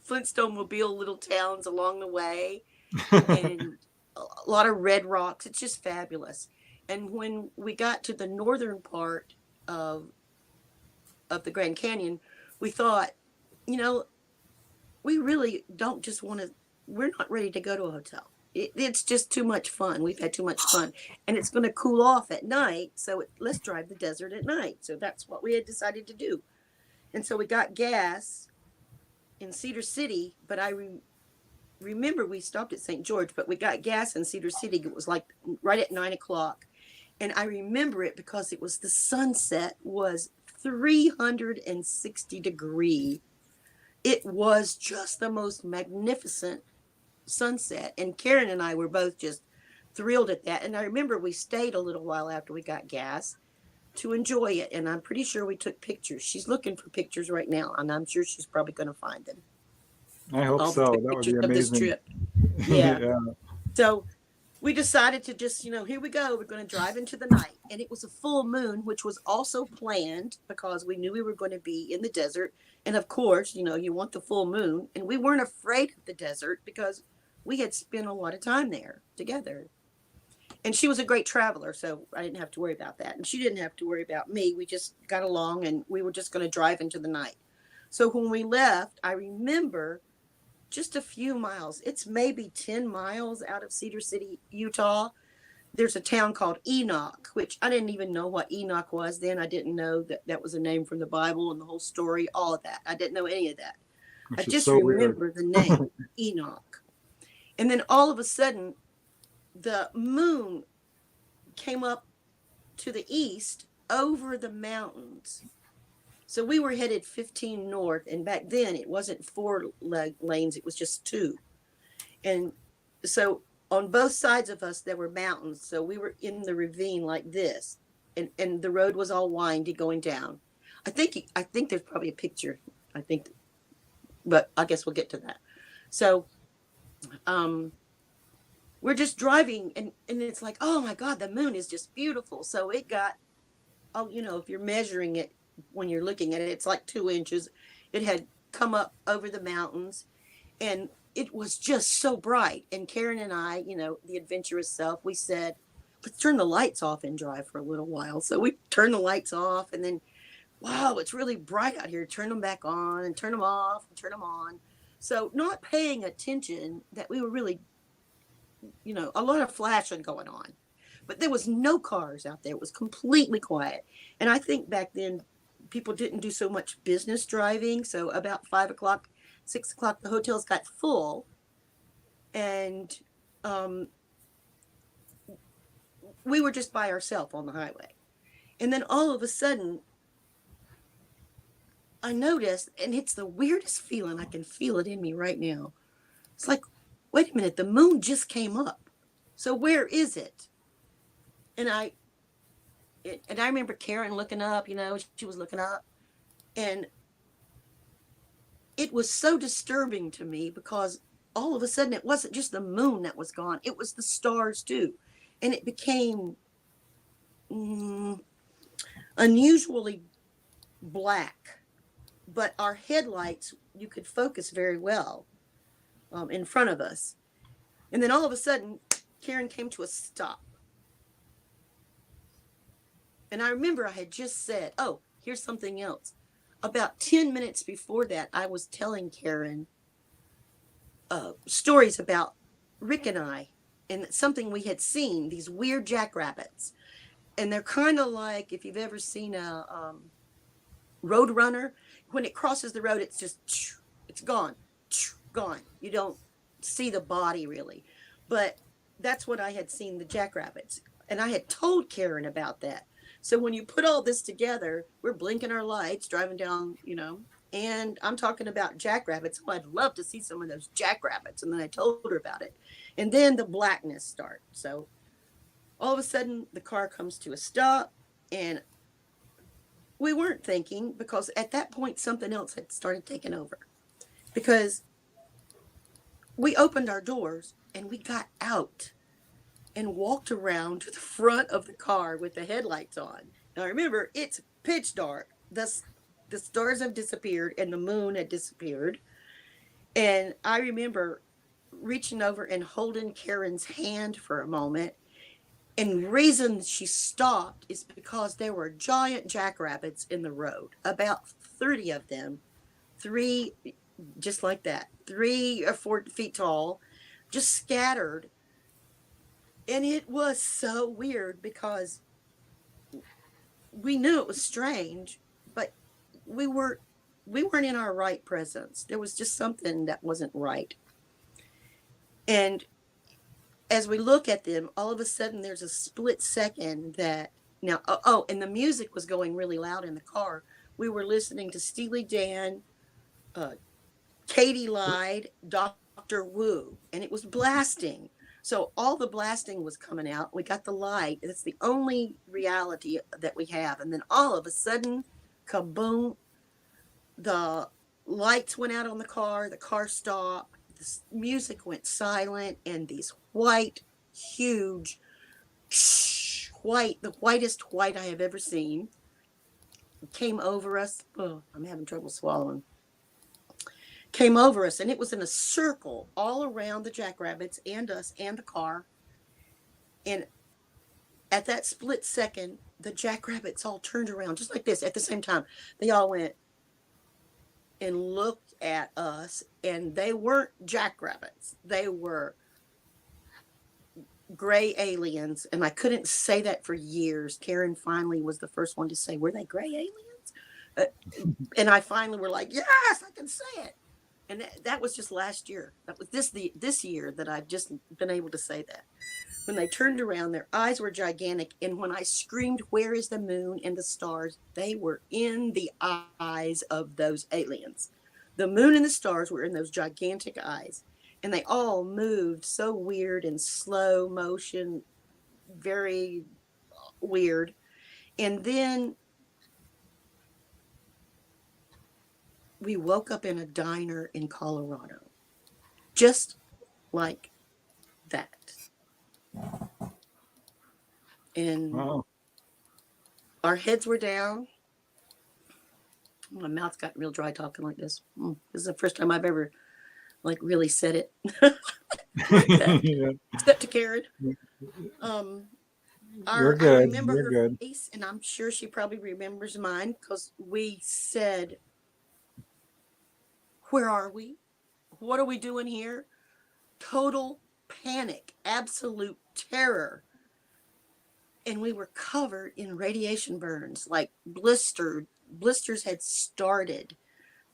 Flintstone-mobile little towns along the way, and a lot of red rocks. It's just fabulous. And when we got to the northern part of the Grand Canyon, we thought, we really don't just want to, we're not ready to go to a hotel. It's just too much fun. We've had too much fun, and it's going to cool off at night. So let's drive the desert at night. So that's what we had decided to do. And so we got gas in Cedar City, but I remember we stopped at St. George, but we got gas in Cedar City. It was like right at 9 o'clock. And I remember it because it was the sunset was 360 degree. It was just the most magnificent sunset. And Karen and I were both just thrilled at that. And I remember we stayed a little while after we got gas to enjoy it. And I'm pretty sure we took pictures. She's looking for pictures right now, and I'm sure she's probably going to find them. I hope All so. the That would pictures be of this amazing. trip. Yeah. So we decided to just, here we go. We're going to drive into the night. And it was a full moon, which was also planned because we knew we were going to be in the desert. And of course, you want the full moon. And we weren't afraid of the desert because we had spent a lot of time there together. And she was a great traveler, so I didn't have to worry about that. And she didn't have to worry about me. We just got along, and we were just going to drive into the night. So when we left, I remember just a few miles. It's maybe 10 miles out of Cedar City, Utah. There's a town called Enoch, which I didn't even know what Enoch was then. I didn't know that that was a name from the Bible and the whole story, all of that. I didn't know any of that. I just remember the name, Enoch. And then all of a sudden, the moon came up to the east over the mountains. So we were headed 15 north, and back then it wasn't 4 lanes, it was just 2. And so on both sides of us there were mountains, so we were in the ravine like this, and the road was all windy going down. I think there's probably a picture, but I guess we'll get to that. So we're just driving, and it's like, oh my God, the moon is just beautiful. So it got, if you're measuring it when you're looking at it, it's like 2 inches. It had come up over the mountains, and it was just so bright. And Karen and I, the adventurous self, we said, let's turn the lights off and drive for a little while. So we turned the lights off, and then, wow, it's really bright out here. Turn them back on and turn them off and turn them on. So not paying attention that we were really, a lot of flashing going on, but there was no cars out there. It was completely quiet. And I think back then people didn't do so much business driving. So about 5 o'clock, 6 o'clock, the hotels got full, and we were just by ourselves on the highway. And then all of a sudden I noticed, and it's the weirdest feeling. I can feel it in me right now. It's like, wait a minute, the moon just came up. So where is it? And I remember Karen looking up, she was looking up. And it was so disturbing to me because all of a sudden it wasn't just the moon that was gone. It was the stars too. And it became unusually black. But our headlights, you could focus very well in front of us. And then all of a sudden, Karen came to a stop. And I remember I had just said, oh, here's something else. About 10 minutes before that, I was telling Karen stories about Rick and I and something we had seen, these weird jackrabbits. And they're kind of like, if you've ever seen a road runner, when it crosses the road, it's just, it's gone. You don't see the body really. But that's what I had seen, the jackrabbits. And I had told Karen about that. So when you put all this together, we're blinking our lights, driving down, and I'm talking about jackrabbits. Oh, I'd love to see some of those jackrabbits. And then I told her about it. And then the blackness starts. So all of a sudden, the car comes to a stop, and we weren't thinking, because at that point, something else had started taking over. Because we opened our doors, and we got out and walked around to the front of the car with the headlights on. Now remember, it's pitch dark. The stars have disappeared and the moon had disappeared. And I remember reaching over and holding Karen's hand for a moment. And the reason she stopped is because there were giant jackrabbits in the road, about 30 of them, 3, just like that, 3 or 4 feet tall, just scattered. And it was so weird because we knew it was strange, but we were we weren't in our right presence. There was just something that wasn't right. And as we look at them, all of a sudden there's a split second that now, and the music was going really loud in the car. We were listening to Steely Dan, Katie lied, Dr. Wu, and it was blasting. So all the blasting was coming out. We got the light. It's the only reality that we have. And then all of a sudden, kaboom, the lights went out on the car stopped, the music went silent, and these white, huge, the whitest white I have ever seen, came over us. Oh, I'm having trouble swallowing. Came over us, and it was in a circle all around the jackrabbits and us and the car. And at that split second, the jackrabbits all turned around just like this at the same time. They all went and looked at us, and they weren't jackrabbits. They were gray aliens, and I couldn't say that for years. Karen finally was the first one to say, were they gray aliens? And I finally were like, yes, I can say it. And that was just last year. That was this year that I've just been able to say that. When they turned around, their eyes were gigantic. And when I screamed, where is the moon and the stars? They were in the eyes of those aliens. The moon and the stars were in those gigantic eyes. And they all moved so weird in slow motion, very weird. And then we woke up in a diner in Colorado, just like that. And Wow. our heads were down. My mouth got real dry talking like this. This is the first time I've ever really said it like that. Yeah. Except to Karen. You're good. I remember You're her good. face, and I'm sure she probably remembers mine, because we said, where are we? What are we doing here? Total panic, absolute terror. And we were covered in radiation burns, like blisters had started.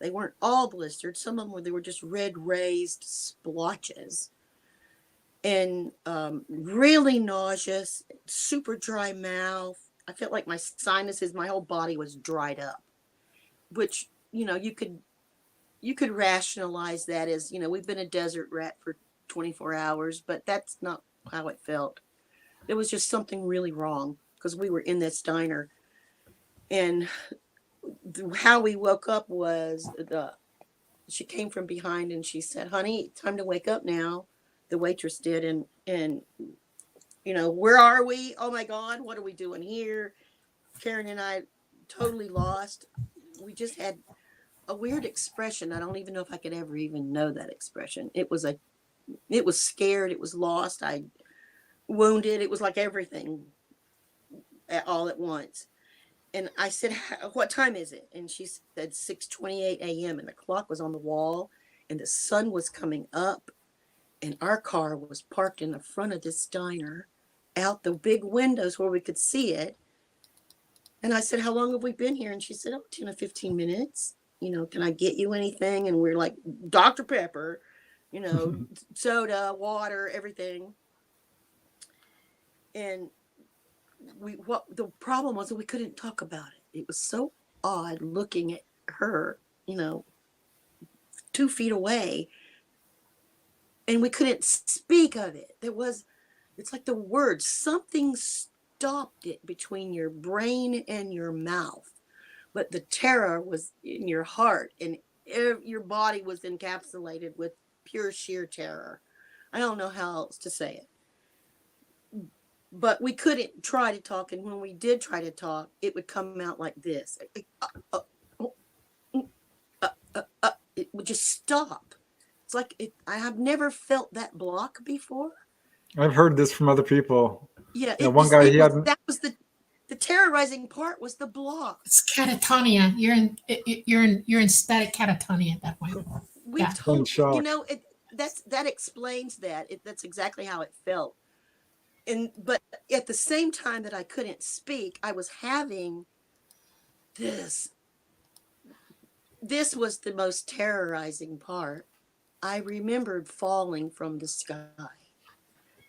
They weren't all blistered. Some of them they were just red raised splotches. And really nauseous, super dry mouth. I felt like my sinuses, my whole body was dried up, which, you could rationalize that as, we've been a desert rat for 24 hours, but that's not how it felt. There was just something really wrong, because we were in this diner. And how we woke up was she came from behind and she said, honey, time to wake up now. The waitress did. And where are we? Oh my God, what are we doing here? Karen and I totally lost. We just had a weird expression. I don't even know if I could ever even know that expression. It was scared. It was lost. I wounded. It was like everything all at once. And I said, what time is it? And she said 6:28 a.m. And the clock was on the wall, and the sun was coming up, and our car was parked in the front of this diner, out the big windows where we could see it. And I said, how long have we been here? And she said, 10 or 15 minutes. Can I get you anything? And we're like, Dr. Pepper, soda, water, everything. And the problem was that we couldn't talk about it. It was so odd looking at her, 2 feet away, and we couldn't speak of it. It's like the words, something stopped it between your brain and your mouth, but the terror was in your heart, and your body was encapsulated with pure sheer terror. I don't know how else to say it. But we couldn't try to talk, and when we did try to talk, it would come out like this. It would just stop. It's like I have never felt that block before. I've heard this from other people. Yeah, one guy that was the terrorizing part, was the block. It's catatonia. You're in static catatonia at that point. We told that explains that. That's exactly how it felt. But at the same time that I couldn't speak, I was having this this was the most terrorizing part. I remembered falling from the sky,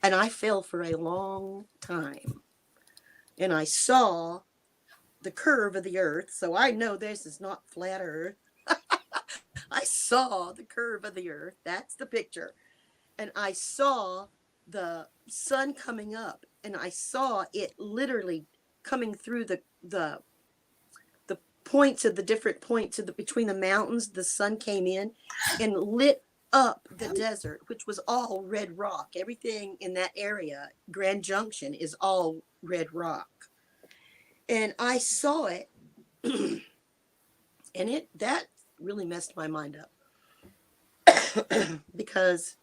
and I fell for a long time. And I saw the curve of the earth, so I know this is not flat earth. I saw the curve of the earth. That's the picture. And I saw the sun coming up, and I saw it literally coming through the points of the different points of the between the mountains. The sun came in and lit up the desert, which was all red rock. Everything in that area, Grand Junction, is all red rock. And I saw it, and that really messed my mind up because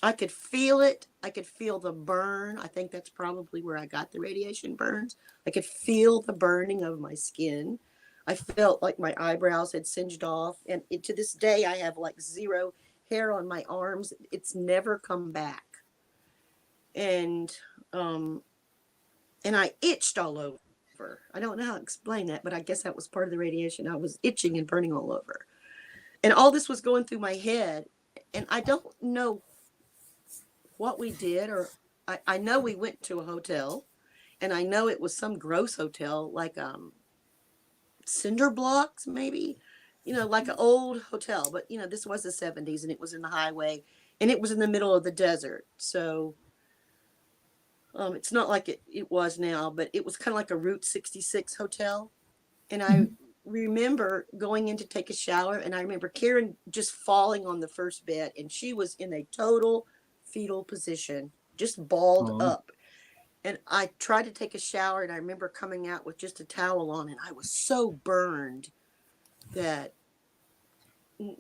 I could feel it. I could feel the burn. I think that's probably where I got the radiation burns. I could feel the burning of my skin. I felt like my eyebrows had singed off. And to this day, I have like zero hair on my arms. It's never come back. And I itched all over. I don't know how to explain that, but I guess that was part of the radiation. I was itching and burning all over. And all this was going through my head. And I don't know what we did, or I know we went to a hotel, and I know it was some gross hotel, like cinder blocks, maybe, like an old hotel. But this was the 70s, and it was in the highway, and it was in the middle of the desert. So it's not like it was now, but it was kind of like a Route 66 hotel. And I remember going in to take a shower, and I remember Karen just falling on the first bed, and she was in a total fetal position, just balled up. And I tried to take a shower, and I remember coming out with just a towel on, and I was so burned that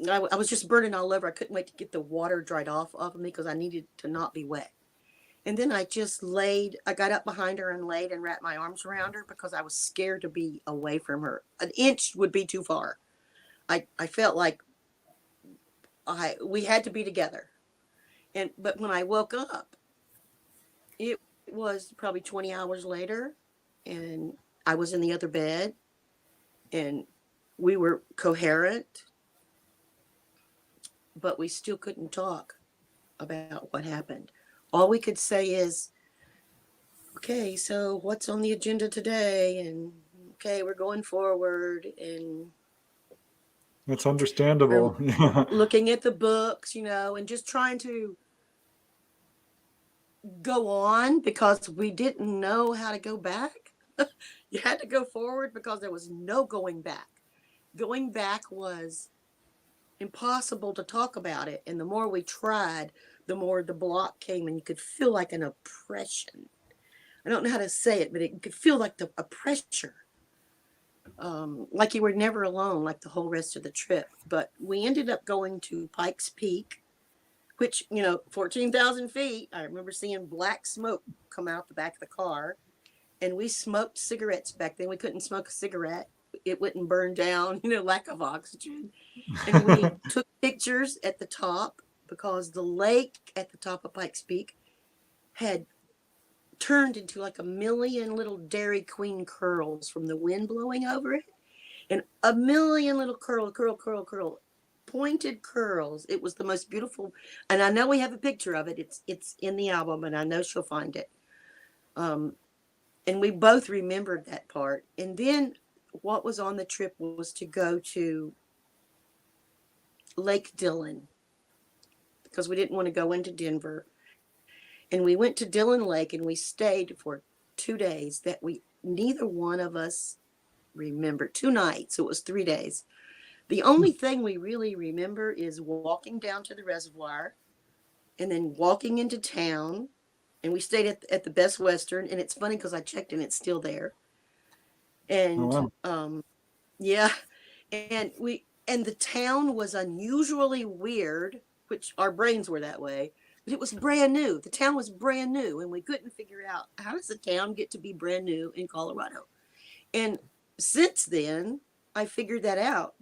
I was just burning all over. I couldn't wait to get the water dried off of me because I needed to not be wet. And then I got up behind her and laid and wrapped my arms around her because I was scared to be away from her. An inch would be too far. I felt like we had to be together. But when I woke up, it was probably 20 hours later, and I was in the other bed, and we were coherent, but we still couldn't talk about what happened. All we could say is, okay, so what's on the agenda today? And okay, we're going forward. And that's understandable. Looking at the books, and just trying to go on because we didn't know how to go back. You had to go forward because there was no going back. Going back was impossible to talk about it. And the more we tried, the more the block came, and you could feel like an oppression. I don't know how to say it, but you could feel like a pressure. Like you were never alone, like the whole rest of the trip. But we ended up going to Pikes Peak, which, 14,000 feet. I remember seeing black smoke come out the back of the car. And we smoked cigarettes back then. We couldn't smoke a cigarette. It wouldn't burn down, lack of oxygen. And we took pictures at the top because the lake at the top of Pikes Peak had turned into like a million little Dairy Queen curls from the wind blowing over it. And a million little curl, pointed curls. It was the most beautiful. And I know we have a picture of it. It's in the album, and I know she'll find it. And we both remembered that part. And then what was on the trip was to go to Lake Dillon because we didn't want to go into Denver. And we went to Dillon Lake, and we stayed for 2 days that neither one of us remembered. 2 nights. So it was 3 days. The only thing we really remember is walking down to the reservoir and then walking into town. And we stayed at the Best Western. And it's funny because I checked and it's still there. And yeah. And the town was unusually weird, which our brains were that way. But it was brand new. The town was brand new. And we couldn't figure out, how does the town get to be brand new in Colorado? And since then, I figured that out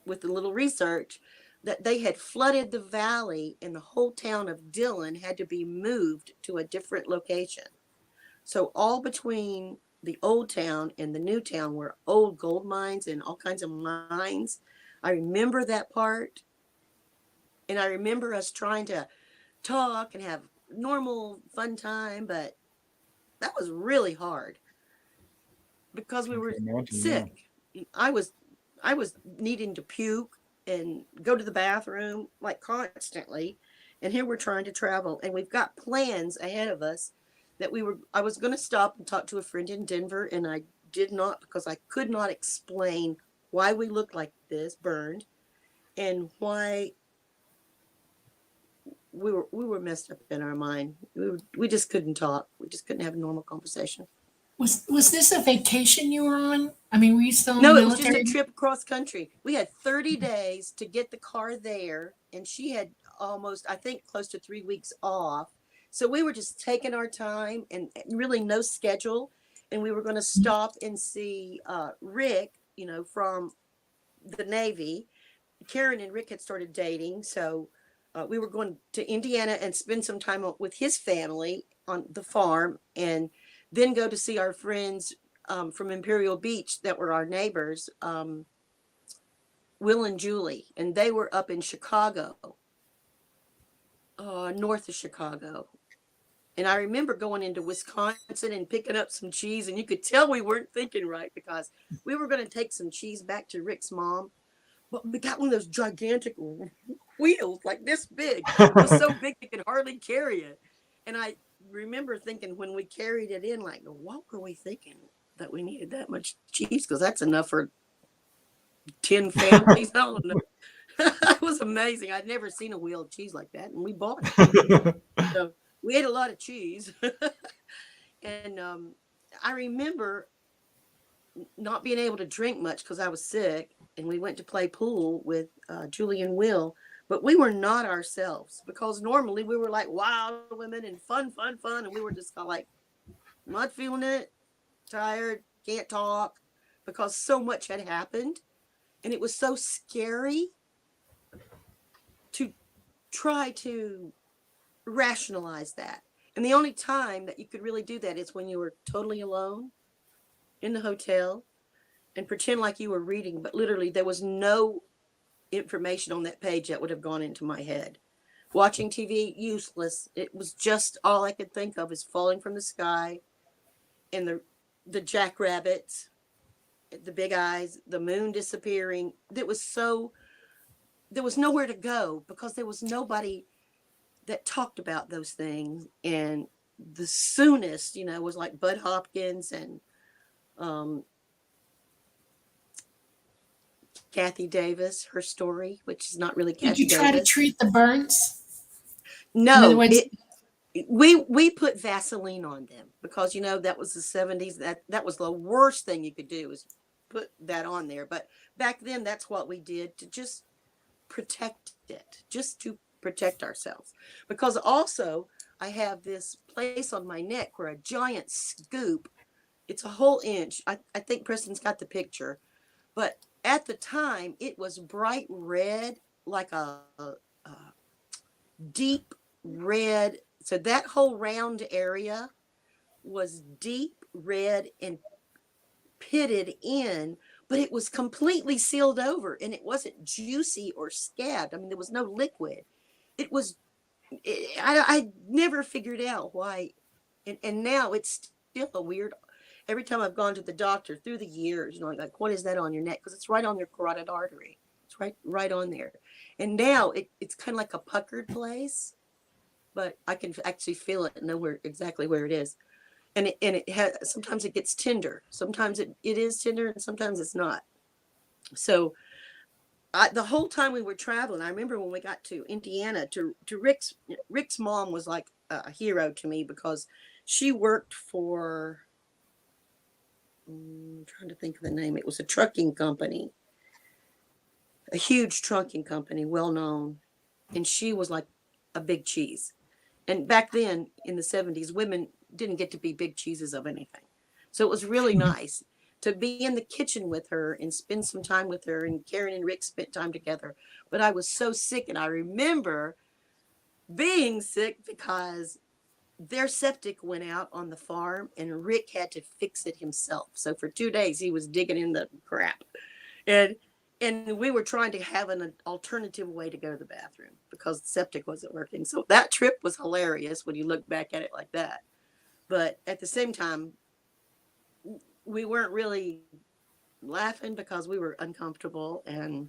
with a little research, that they had flooded the valley, and the whole town of Dillon had to be moved to a different location. So all between the old town and the new town were old gold mines and all kinds of mines. I remember that part. And I remember us trying to talk and have normal fun time, but that was really hard because we I were can imagine, yeah. sick. I was needing to puke and go to the bathroom like constantly. And here we're trying to travel, and we've got plans ahead of us that I was going to stop and talk to a friend in Denver, and I did not because I could not explain why we looked like this, burned, and why we were messed up in our mind. We just couldn't talk. We just couldn't have a normal conversation. Was this a vacation you were on? I mean, were you still in No, the it was just a military? trip across country. We had 30 days to get the car there, and she had almost, I think, close to 3 weeks off. So we were just taking our time and really no schedule. And we were going to stop and see Rick, from the Navy. Karen and Rick had started dating, so we were going to Indiana and spend some time with his family on the farm, and then go to see our friends from Imperial Beach that were our neighbors, Will and Julie, and they were up in Chicago, north of Chicago. And I remember going into Wisconsin and picking up some cheese, and you could tell we weren't thinking right because we were going to take some cheese back to Rick's mom. But we got one of those gigantic wheels, like this big. It was so big you could hardly carry it. And I remember thinking when we carried it in, like, what were we thinking that we needed that much cheese? Because that's enough for 10 families. I don't know. It was amazing. I'd never seen a wheel of cheese like that, and we bought it. So we ate a lot of cheese. And I remember not being able to drink much because I was sick, and we went to play pool with Julie and Will, but we were not ourselves because normally we were like wild women and fun, and we were just kind of like, not feeling it, tired, can't talk, because so much had happened, and it was so scary to try to rationalize that. And the only time that you could really do that is when you were totally alone in the hotel and pretend like you were reading, but literally there was no information on that page that would have gone into my head. Watching TV, useless. It was just all I could think of is falling from the sky and the jackrabbits, the big eyes, the moon disappearing. There was nowhere to go because there was nobody that talked about those things. And the soonest, was like Bud Hopkins and Kathy Davis, her story, which is not really Kathy Davis. Did you try to treat the burns? No, in other words, we put Vaseline on them because that was the 70s. That was the worst thing you could do is put that on there. But back then, that's what we did to just protect it, just to protect ourselves. Because also, I have this place on my neck where a giant scoop. It's a whole inch. I think Preston's got the picture, but at the time, it was bright red, like a deep red. So that whole round area was deep red and pitted in, but it was completely sealed over, and it wasn't juicy or scabbed. I mean, there was no liquid. It was, I never figured out why. And now it's still a weird. Every time I've gone to the doctor through the years, like, what is that on your neck? Because it's right on your carotid artery. It's right on there. And now it's kind of like a puckered place, but I can actually feel it and know exactly where it is. And it has, sometimes it gets tender. Sometimes it is tender and sometimes it's not. So the whole time we were traveling, I remember when we got to Indiana, to Rick's mom was like a hero to me because she worked for, I'm trying to think of the name. It was a trucking company, a huge trucking company, well known. And she was like a big cheese. And back then in the 70s, women didn't get to be big cheeses of anything. So it was really nice to be in the kitchen with her and spend some time with her. And Karen and Rick spent time together. But I was so sick. And I remember being sick because their septic went out on the farm and Rick had to fix it himself. So for 2 days, he was digging in the crap. And And we were trying to have an alternative way to go to the bathroom because the septic wasn't working. So that trip was hilarious when you look back at it like that. But at the same time, we weren't really laughing because we were uncomfortable and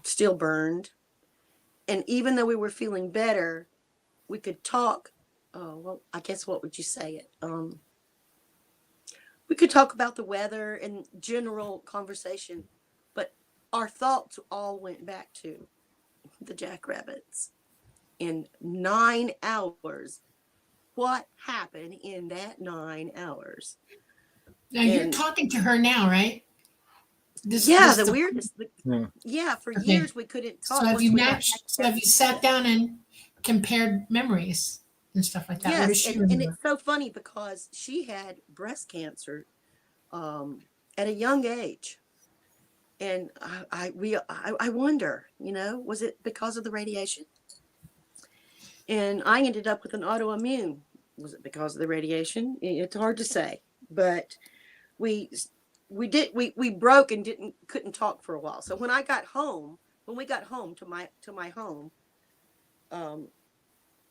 still burned. And even though we were feeling better, we could talk. Oh, well, I guess what would you say it? We could talk about the weather and general conversation, but our thoughts all went back to the jackrabbits. In 9 hours, what happened in that 9 hours? Now you're talking to her now, right? The weirdest. For Okay. years we couldn't talk. So have you sat down and compared memories and stuff like that? Yes, and it's so funny because she had breast cancer at a young age, and I wonder, was it because of the radiation? And I ended up with an autoimmune. Was it because of the radiation? It's hard to say, but we broke and couldn't talk for a while. So when we got home to my home,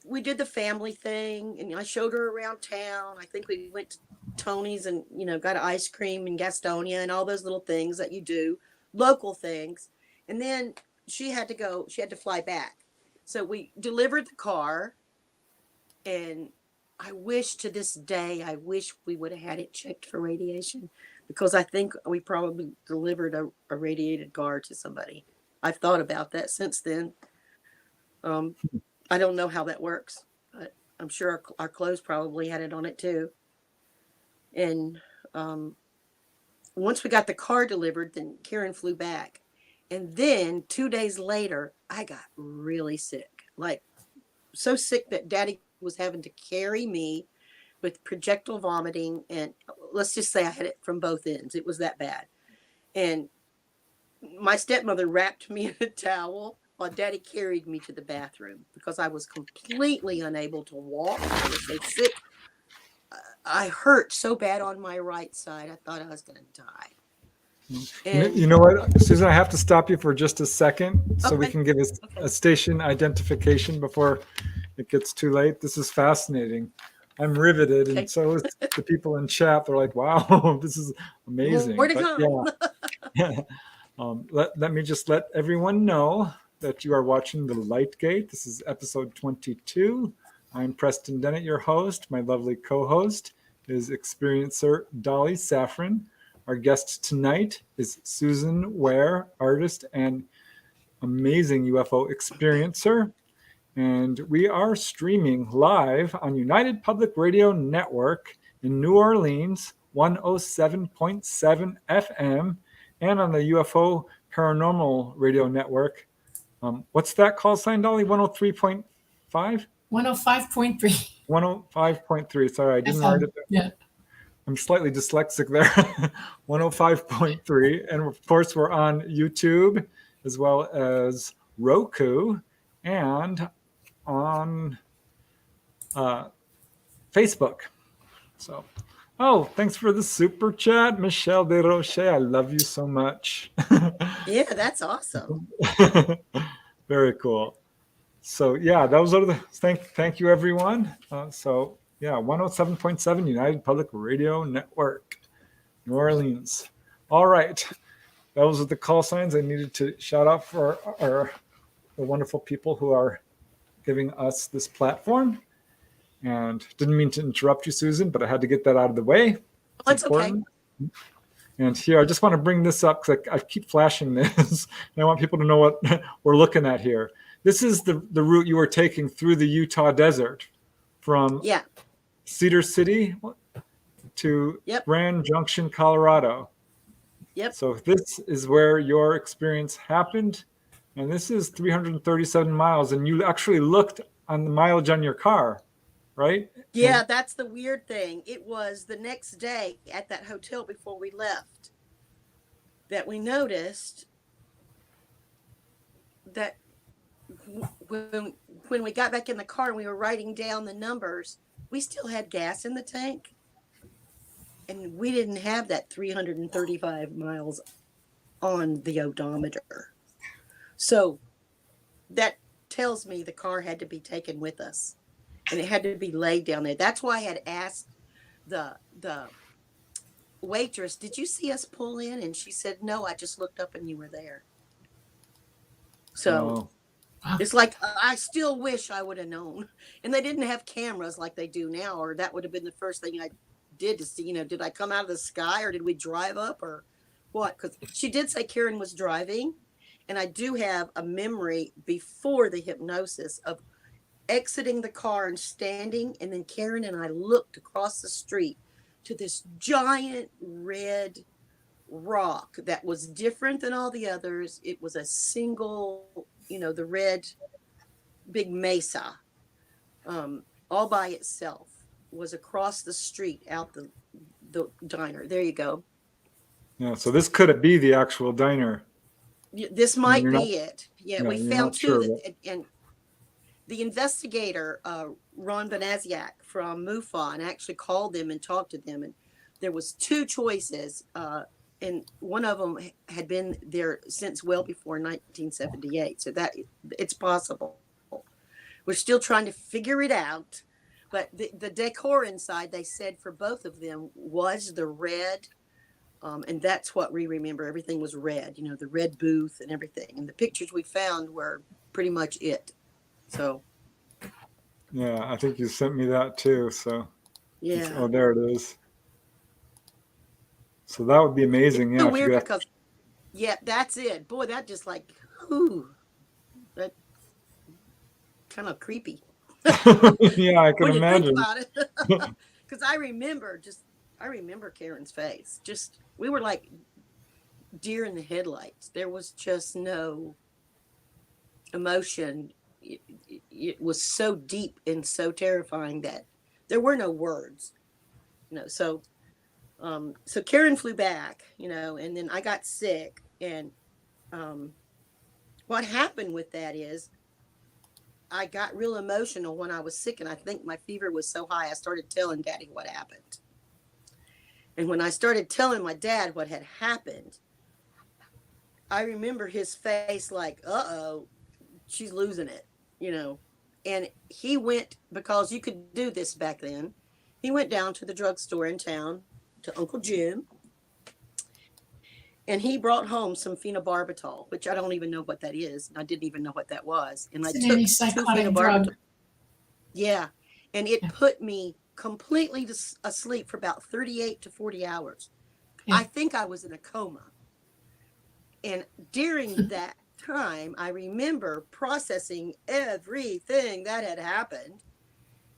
we did the family thing, and I showed her around town. I think we went to Tony's and got ice cream in Gastonia and all those little things that you do, local things. And then she had to fly back. So we delivered the car, and I wish to this day, we would have had it checked for radiation, because I think we probably delivered a radiated car to somebody. I've thought about that since then. I don't know how that works, but I'm sure our clothes probably had it on it too. And once we got the car delivered, then Karen flew back. And then 2 days later, I got really sick, like so sick that Daddy was having to carry me with projectile vomiting. And let's just say I had it from both ends. It was that bad. And my stepmother wrapped me in a towel while Daddy carried me to the bathroom because I was completely unable to walk. I was so sick. I hurt so bad on my right side. I thought I was going to die. And, you know what, Susan, I have to stop you for just a second so we can give a station identification before it gets too late. This is fascinating. I'm riveted, and so is the people in chat. They're like, wow, this is amazing. Where to go? Yeah. Let me just let everyone know that you are watching The Light Gate. This is episode 22. I'm Preston Dennett, your host. My lovely co-host is Experiencer Dolly Safran. Our guest tonight is Susan Ware, artist and amazing UFO experiencer. And we are streaming live on United Public Radio Network in New Orleans, 107.7 FM, and on the UFO Paranormal Radio Network. What's that call sign, Dolly? 103.5? 105.3. 105.3. Sorry, I didn't write it there. Yeah. I'm slightly dyslexic there. 105.3. And of course, we're on YouTube as well as Roku and on Facebook. So, thanks for the super chat, Michelle De Roche. I love you so much. Yeah, that's awesome. Very cool. So those are the thank you, everyone. 107.7 United Public Radio Network, New Orleans. All right, those are the call signs I needed to shout out for the wonderful people who are giving us this platform. And didn't mean to interrupt you, Susan, but I had to get that out of the way. It's important. Okay. And here, I just want to bring this up because I keep flashing this, and I want people to know what we're looking at here. This is the route you were taking through the Utah desert from Cedar City to Grand Junction, Colorado. Yep. So this is where your experience happened, and this is 337 miles, and you actually looked on the mileage on your car, right? Yeah, that's the weird thing. It was the next day at that hotel before we left that we noticed that when we got back in the car and we were writing down the numbers, we still had gas in the tank. And we didn't have that 335 miles on the odometer. So that tells me the car had to be taken with us, and it had to be laid down there. That's why I had asked the waitress, "Did you see us pull in?" And she said, "No, I just looked up and you were there." So Oh, it's like, I still wish I would have known. And they didn't have cameras like they do now, or that would have been the first thing I did to see, did I come out of the sky, or did we drive up, or what? Because she did say Karen was driving. And I do have a memory before the hypnosis of exiting the car and standing. And then Karen and I looked across the street to this giant red rock that was different than all the others. It was a single, the red big mesa, all by itself, was across the street out the diner. There you go. yeah. So this could be the actual diner. This might You're not, be it. Yeah, yeah, we you're found not two sure. and the investigator, Ron Banaziak from MUFON, actually called them and talked to them, and there was two choices, and one of them had been there since well before 1978. So that it's possible. We're still trying to figure it out, but the decor inside, they said for both of them, was the red. And that's what we remember. Everything was red, the red booth and everything. And the pictures we found were pretty much it. So, Yeah, I think you sent me that too. So, yeah. oh, there it is. So that would be amazing. So Yeah, if you weird could because, yeah, that's it. Boy, that just like, whew, that kind of creepy. yeah, I can When you think imagine. about it. Because I remember Karen's face. Just, we were like deer in the headlights. There was just no emotion. It was so deep and so terrifying that there were no words. So Karen flew back, and then I got sick. And what happened with that is I got real emotional when I was sick, and I think my fever was so high I started telling Daddy what happened. And when I started telling my dad what had happened, I remember his face like, uh-oh, she's losing it, And he went, because you could do this back then, he went down to the drugstore in town to Uncle Jim, and he brought home some phenobarbital, which I don't even know what that is. I didn't even know what that was. And It's I an took 2 antipsychotic phenobarbital. drug. Yeah. And it Yeah. put me completely asleep for about 38 to 40 hours. Yeah. I think I was in a coma. And during that time, I remember processing everything that had happened.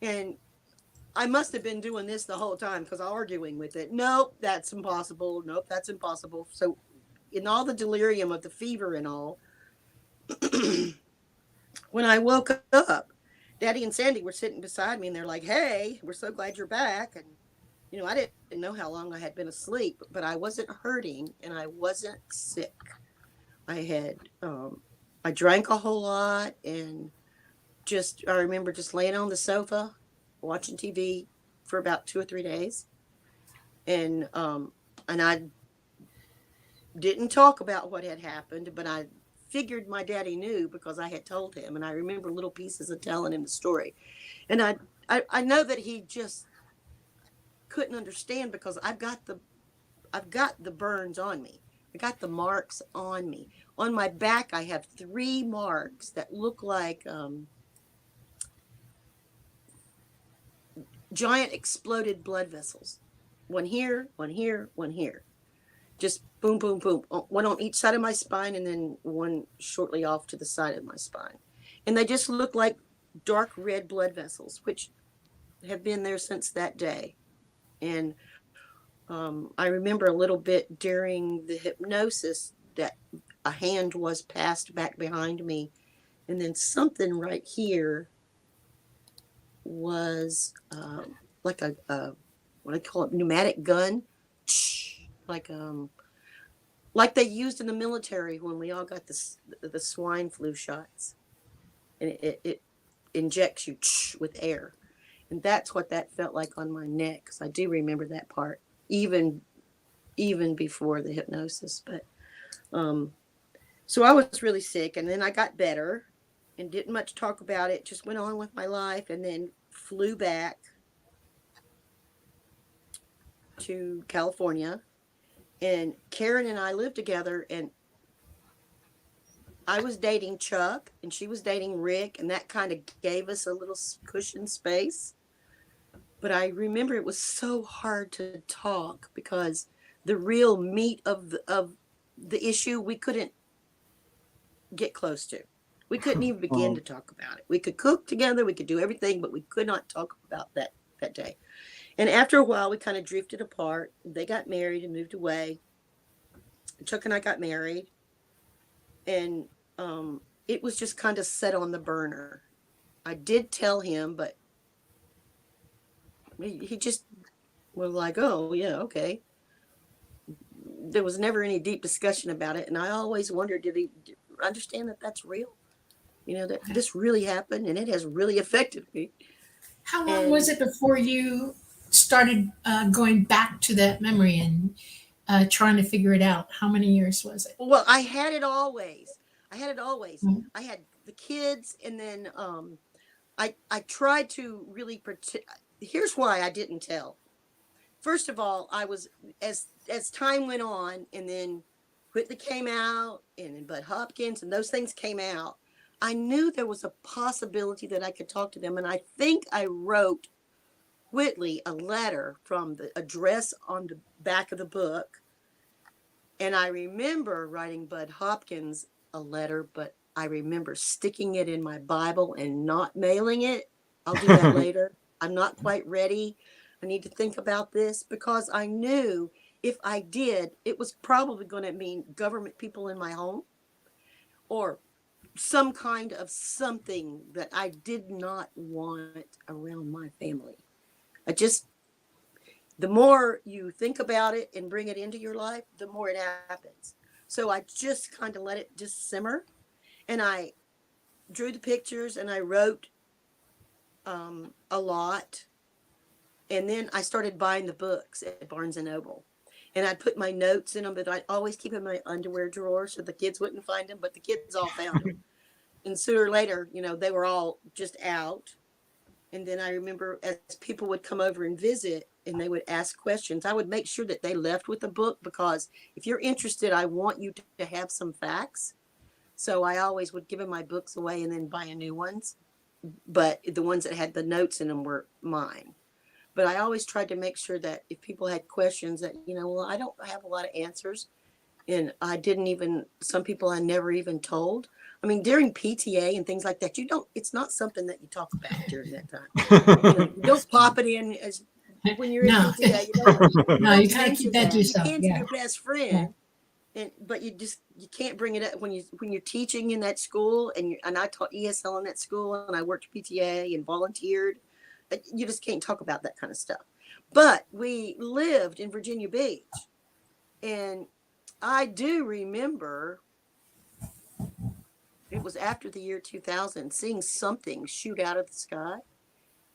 And I must have been doing this the whole time, because arguing with it. Nope, that's impossible. Nope, that's impossible. So in all the delirium of the fever and all, when I woke up, Daddy and Sandy were sitting beside me, and they're like, "Hey, we're so glad you're back." And, I didn't know how long I had been asleep, but I wasn't hurting and I wasn't sick. I drank a whole lot, and I remember just laying on the sofa, watching TV for about 2 or 3 days. And I didn't talk about what had happened, but I figured my daddy knew because I had told him, and I remember little pieces of telling him the story. And I know that he just couldn't understand, because I've got the burns on me. I got the marks on me. On my back, I have 3 marks that look like giant exploded blood vessels. One here, one here, one here. Just boom, boom, boom. One on each side of my spine, and then one shortly off to the side of my spine. And they just look like dark red blood vessels, which have been there since that day. And I remember a little bit during the hypnosis that a hand was passed back behind me. And then something right here was like a what I call it, pneumatic gun, like they used in the military when we all got the swine flu shots, and it injects you with air, and that's what that felt like on my neck. Because I do remember that part, even before the hypnosis. But So I was really sick, and then I got better and didn't much talk about it, just went on with my life, and then flew back to California. And Karen and I lived together, and I was dating Chuck and she was dating Rick, and that kind of gave us a little cushion space. But I remember it was so hard to talk because the real meat of the issue we couldn't get close to. We couldn't even begin to talk about it. We could cook together, we could do everything, but we could not talk about that day. And after a while, we kind of drifted apart. They got married and moved away. Chuck and I got married, and it was just kind of set on the burner. I did tell him, but he just was like, oh, yeah, okay. There was never any deep discussion about it. And I always wondered, did he understand that that's real? You know, that this really happened and it has really affected me. How long was it before you started going back to that memory and trying to figure it out? How many years was it? Well, I had it always. Mm-hmm. I had the kids, and then I tried to really protect. Here's why I didn't tell. First of all, I was, as time went on, and then Whitley came out, and then Bud Hopkins, and those things came out, I knew there was a possibility that I could talk to them. And I think I wrote Whitley a letter from the address on the back of the book. And I remember writing Bud Hopkins a letter, but I remember sticking it in my Bible and not mailing it. I'll do that later. I'm not quite ready. I need to think about this, because I knew if I did, it was probably going to mean government people in my home or some kind of something that I did not want around my family. The more you think about it and bring it into your life, the more it happens. So I just kind of let it just simmer, and I drew the pictures and I wrote a lot. And then I started buying the books at Barnes and Noble, and I'd put my notes in them, but I'd always keep them in my underwear drawer so the kids wouldn't find them, but the kids all found them. And sooner or later, you know, they were all just out. And then I remember as people would come over and visit and they would ask questions, I would make sure that they left with the book, because if you're interested, I want you to have some facts. So I always would give them my books away and then buy new ones. But the ones that had the notes in them were mine. But I always tried to make sure that if people had questions that, you know, well, I don't have a lot of answers. And some people I never even told. I mean, during PTA and things like that, it's not something that you talk about during that time. You don't pop it in as when you're in PTA. You kind of keep that to yourself. Into your best friend. Yeah. But you can't bring it up when you're teaching in that school, and I taught ESL in that school, and I worked PTA and volunteered. You just can't talk about that kind of stuff. But we lived in Virginia Beach, and I do remember it was after the year 2000, seeing something shoot out of the sky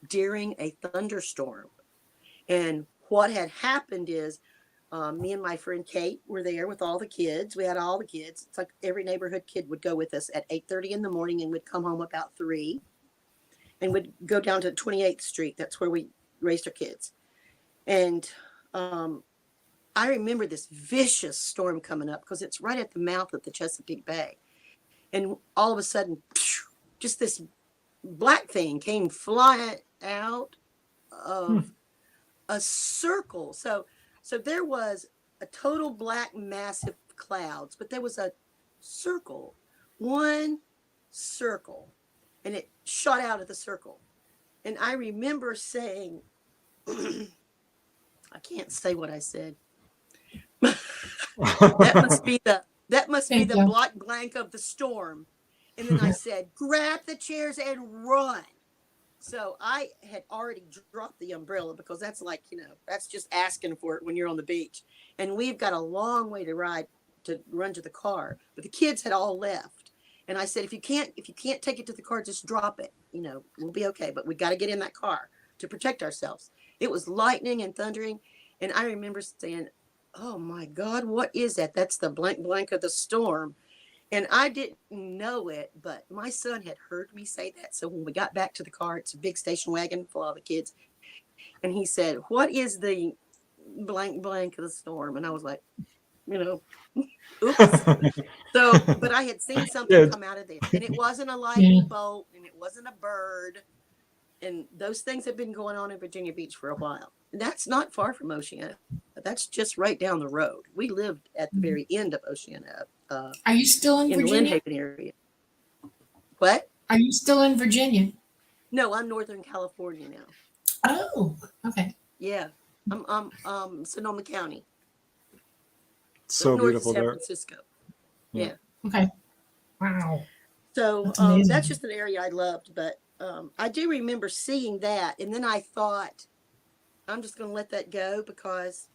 during a thunderstorm. And what had happened is me and my friend Kate were there with all the kids. We had all the kids. It's like every neighborhood kid would go with us at 8:30 in the morning and would come home about 3. And would go down to 28th Street. That's where we raised our kids. And I remember this vicious storm coming up, because it's right at the mouth of the Chesapeake Bay. And all of a sudden, just this black thing came flying out of a circle. So there was a total black, massive clouds, but there was a circle, one circle. And it shot out of the circle. And I remember saying, I can't say what I said. That must be the black blank of the storm. And then I said, grab the chairs and run. So I had already dropped the umbrella, because that's like, that's just asking for it when you're on the beach. And we've got a long way to run to the car. But the kids had all left. And I said, if you can't take it to the car, just drop it. We'll be okay. But we got to get in that car to protect ourselves. It was lightning and thundering. And I remember saying, oh my God, what is that? That's the blank blank of the storm. And I didn't know it, but my son had heard me say that. So when we got back to the car, it's a big station wagon full of the kids. And he said, what is the blank blank of the storm? And I was like, you know, oops. So, but I had seen something Yeah. come out of there, and it wasn't a Yeah. lightning bolt, and it wasn't a bird. And those things have been going on in Virginia Beach for a while. That's not far from Oceana. That's just right down the road. We lived at the very end of Oceana, Are you still in in the Virginia? Lynn area. What? Are you still in Virginia? No, I'm Northern California now. Oh, okay. Yeah, I'm Sonoma County, So north of beautiful San there. Francisco. Yeah. Yeah. Okay. Wow. So That's amazing. that's just an area I loved, but I do remember seeing that, and then I thought, I'm just going to let that go, because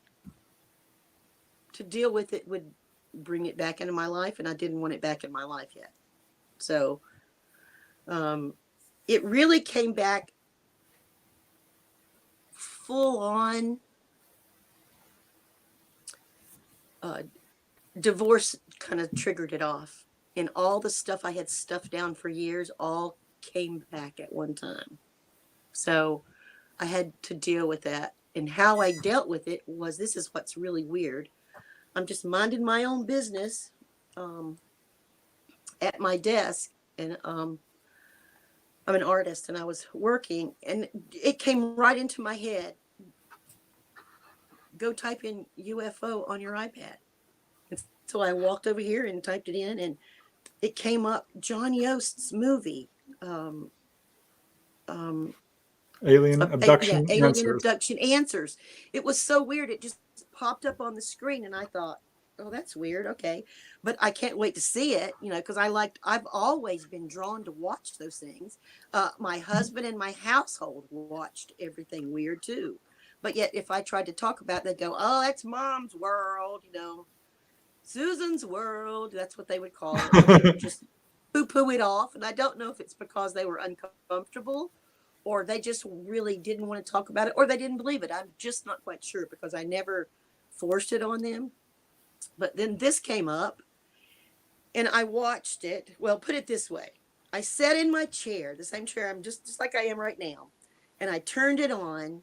to deal with it would bring it back into my life, and I didn't want it back in my life yet. So it really came back full on. Divorce kind of triggered it off, and all the stuff I had stuffed down for years all came back at one time. So I had to deal with that. And how I dealt with it was, this is what's really weird. I'm just minding my own business at my desk, and I'm an artist, and I was working, and it came right into my head. Go type in UFO on your iPad. And so I walked over here and typed it in, and it came up, John Yost's movie. Alien Abduction Alien Answers. Abduction Answers. It was so weird. It just popped up on the screen, and I thought, oh, that's weird. Okay. But I can't wait to see it, because I've always been drawn to watch those things. My husband and my household watched everything weird too. But yet, if I tried to talk about it, they'd go, oh, that's Mom's world, Susan's world. That's what they would call it. Or they would just poo-poo it off. And I don't know if it's because they were uncomfortable, or they just really didn't want to talk about it, or they didn't believe it. I'm just not quite sure, because I never forced it on them. But then this came up, and I watched it. Well, put it this way. I sat in my chair, the same chair I'm just like I am right now, and I turned it on,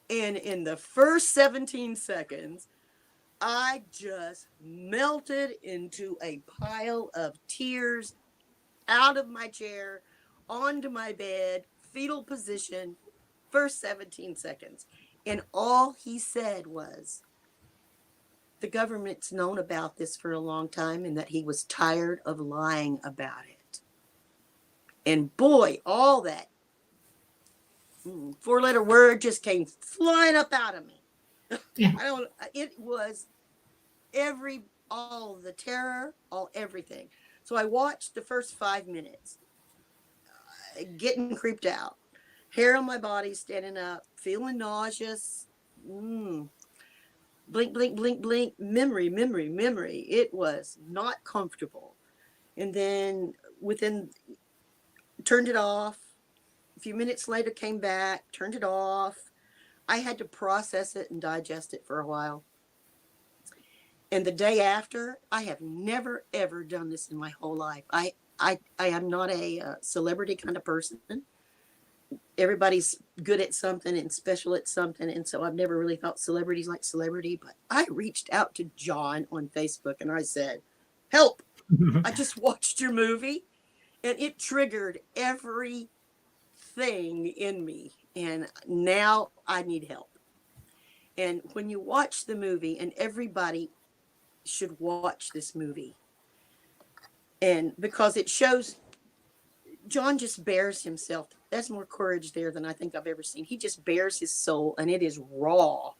and in the first 17 seconds, I just melted into a pile of tears, out of my chair, onto my bed, fetal position, first 17 seconds. And all he said was, the government's known about this for a long time, and that he was tired of lying about it. And boy, all that 4-letter word just came flying up out of me. Yeah. It was all the terror, everything. So I watched the first 5 minutes, getting creeped out, hair on my body standing up, feeling nauseous. Blink, blink, blink, blink, memory. It was not comfortable. And then turned it off. A few minutes later, came back, turned it off. I had to process it and digest it for a while. And the day after, I have never, ever done this in my whole life. I am not a celebrity kind of person. Everybody's good at something and special at something. And so I've never really thought celebrities like celebrity. But I reached out to John on Facebook, and I said, help. I just watched your movie, and it triggered everything in me. And now I need help. And when you watch the movie, and everybody should watch this movie, and because it shows John just bears himself. There's more courage there than I think I've ever seen. He just bears his soul, and it is raw,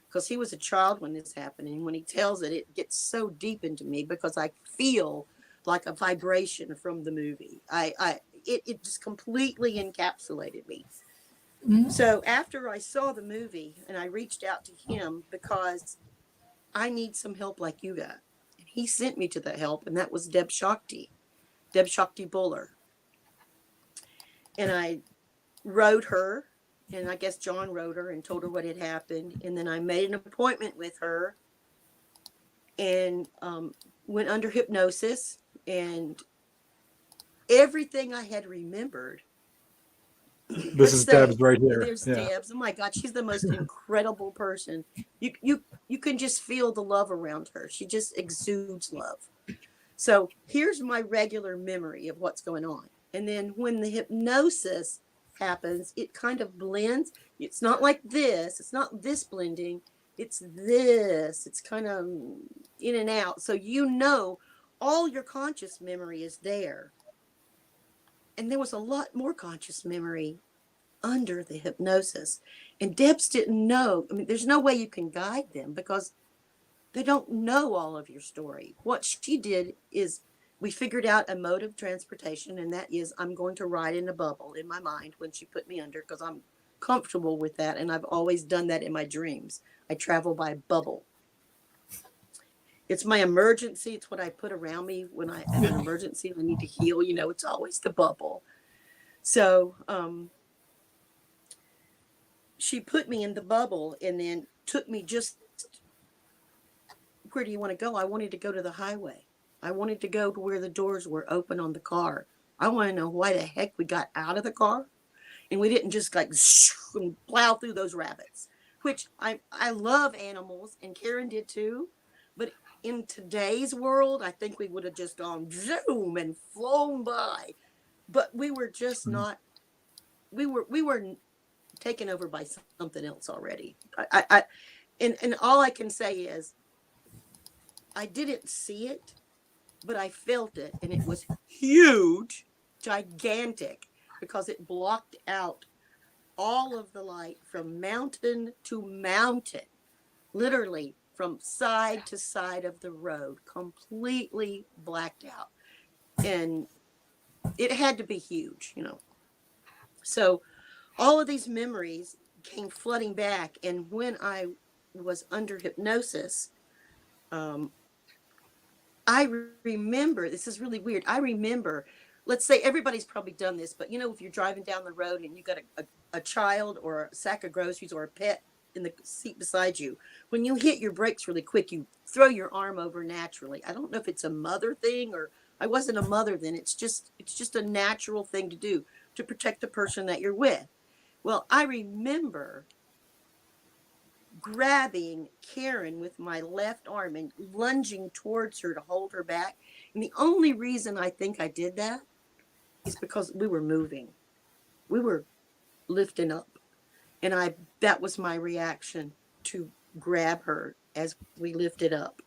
because he was a child when this happened. And when he tells it, it gets so deep into me, because I feel like a vibration from the movie. It just completely encapsulated me. Mhm. So after I saw the movie, and I reached out to him, because I need some help like you got. And he sent me to the help, and that was Debz Shakti Buller. And I wrote her, and I guess John wrote her and told her what had happened. And then I made an appointment with her and went under hypnosis, and everything I had remembered. This is Debz right here. There's Yeah. Debz. Oh my God, she's the most incredible person. You can just feel the love around her. She just exudes love. So here's my regular memory of what's going on. And then when the hypnosis happens, it kind of blends. It's not like this. It's not this blending. It's this. It's kind of in and out. So all your conscious memory is there. And there was a lot more conscious memory under the hypnosis. And Debz didn't know. I mean, there's no way you can guide them because they don't know all of your story. What she did is we figured out a mode of transportation, and that is I'm going to ride in a bubble in my mind when she put me under, because I'm comfortable with that, and I've always done that in my dreams. I travel by bubble. It's my emergency. It's what I put around me when I have an emergency and I need to heal. It's always the bubble. So she put me in the bubble and then took me just, where do you want to go? I wanted to go to the highway. I wanted to go to where the doors were open on the car. I want to know why the heck we got out of the car and we didn't just like and plow through those rabbits, which I love animals, and Karen did too. But in today's world, I think we would have just gone zoom and flown by. But we were just not, we were taken over by something else already. And all I can say is I didn't see it, but I felt it, and it was huge, gigantic, because it blocked out all of the light from mountain to mountain, literally from side to side of the road, completely blacked out. And it had to be huge, So all of these memories came flooding back. And when I was under hypnosis, I remember, this is really weird. I remember, let's say everybody's probably done this, but if you're driving down the road and you got a child or a sack of groceries or a pet in the seat beside you, when you hit your brakes really quick, you throw your arm over naturally. I don't know if it's a mother thing, or I wasn't a mother then. It's just a natural thing to do to protect the person that you're with. Well, I remember grabbing Karen with my left arm and lunging towards her to hold her back. And the only reason I think I did that is because we were moving. We were lifting up. And that was my reaction to grab her as we lifted up.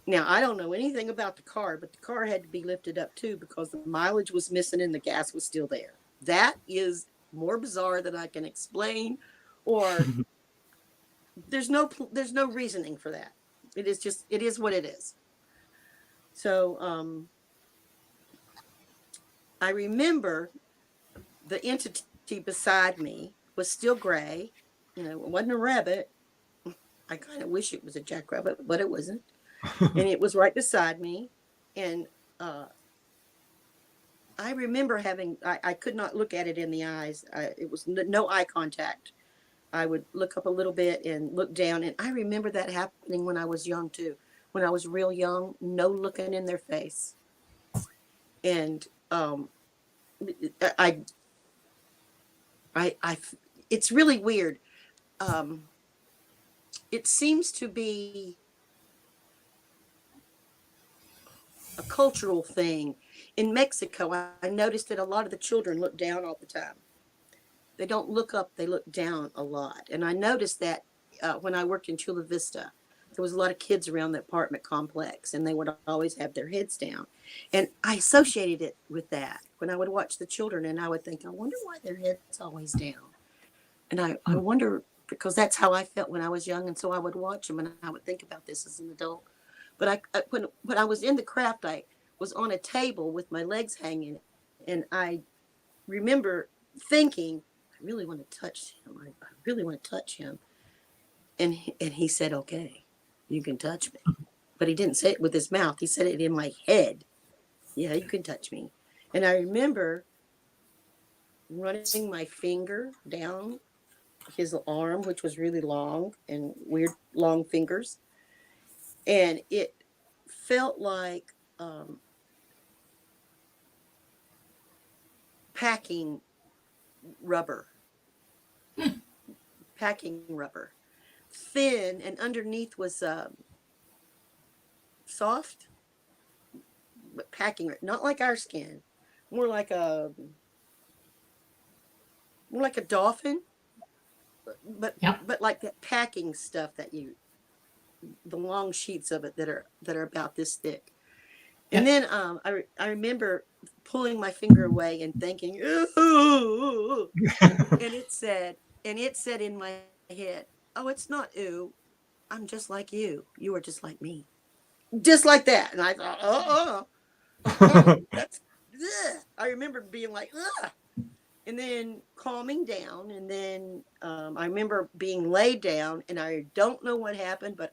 Now, I don't know anything about the car, but the car had to be lifted up too because the mileage was missing and the gas was still there. That is more bizarre than I can explain, or there's no reasoning for that. It is what it is. So I remember the entity beside me was still gray. It wasn't a rabbit. I kind of wish it was a jackrabbit, but it wasn't. And it was right beside me. And I remember I could not look at it in the eyes. It was no eye contact. I would look up a little bit and look down. And I remember that happening when I was young too. When I was real young, no looking in their face. And it's really weird. It seems to be a cultural thing. In Mexico, I noticed that a lot of the children look down all the time. They don't look up, they look down a lot. And I noticed that when I worked in Chula Vista, there was a lot of kids around the apartment complex, and they would always have their heads down. And I associated it with that when I would watch the children, and I would think, I wonder why their head's always down. And I wonder, because that's how I felt when I was young, and so I would watch them, and I would think about this as an adult. But when I was in the craft, I was on a table with my legs hanging, and I remember thinking, I really want to touch him. I really want to touch him. And he said, okay, you can touch me. But he didn't say it with his mouth. He said it in my head. Yeah, you can touch me. And I remember running my finger down his arm, which was really long and weird long fingers. And it felt like packing rubber, thin, and underneath was soft, but packing, not like our skin, more like a dolphin, but Yep. like that packing stuff that the long sheets of it that are about this thick. And Yep. then I remember pulling my finger away and thinking, ooh, and it said in my head, oh, it's not ooh, I'm just like you. You are just like me. Just like that. And I thought, that's, ugh. I remember being like, ugh. And then calming down. And then I remember being laid down, and I don't know what happened, but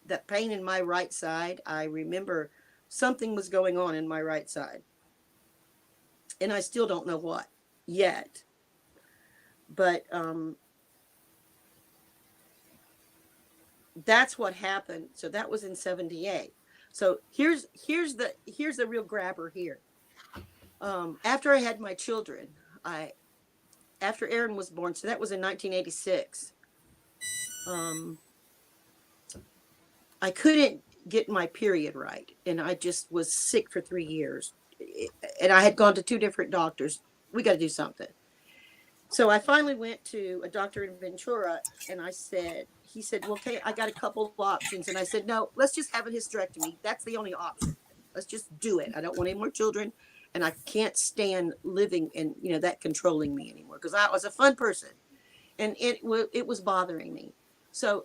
that pain in my right side, I remember something was going on in my right side. And I still don't know what yet. But that's what happened. So that was in 78. So here's the real grabber here. After I had my children, after Aaron was born, so that was in 1986. I couldn't get my period right, and I just was sick for 3 years, and I had gone to 2 different doctors. We got to do something. So I finally went to a doctor in Ventura, and he said, well, okay, I got a couple of options. And I said, no, let's just have a hysterectomy. That's the only option. Let's just do it. I don't want any more children, and I can't stand living and, that controlling me anymore, because I was a fun person, and it was bothering me. So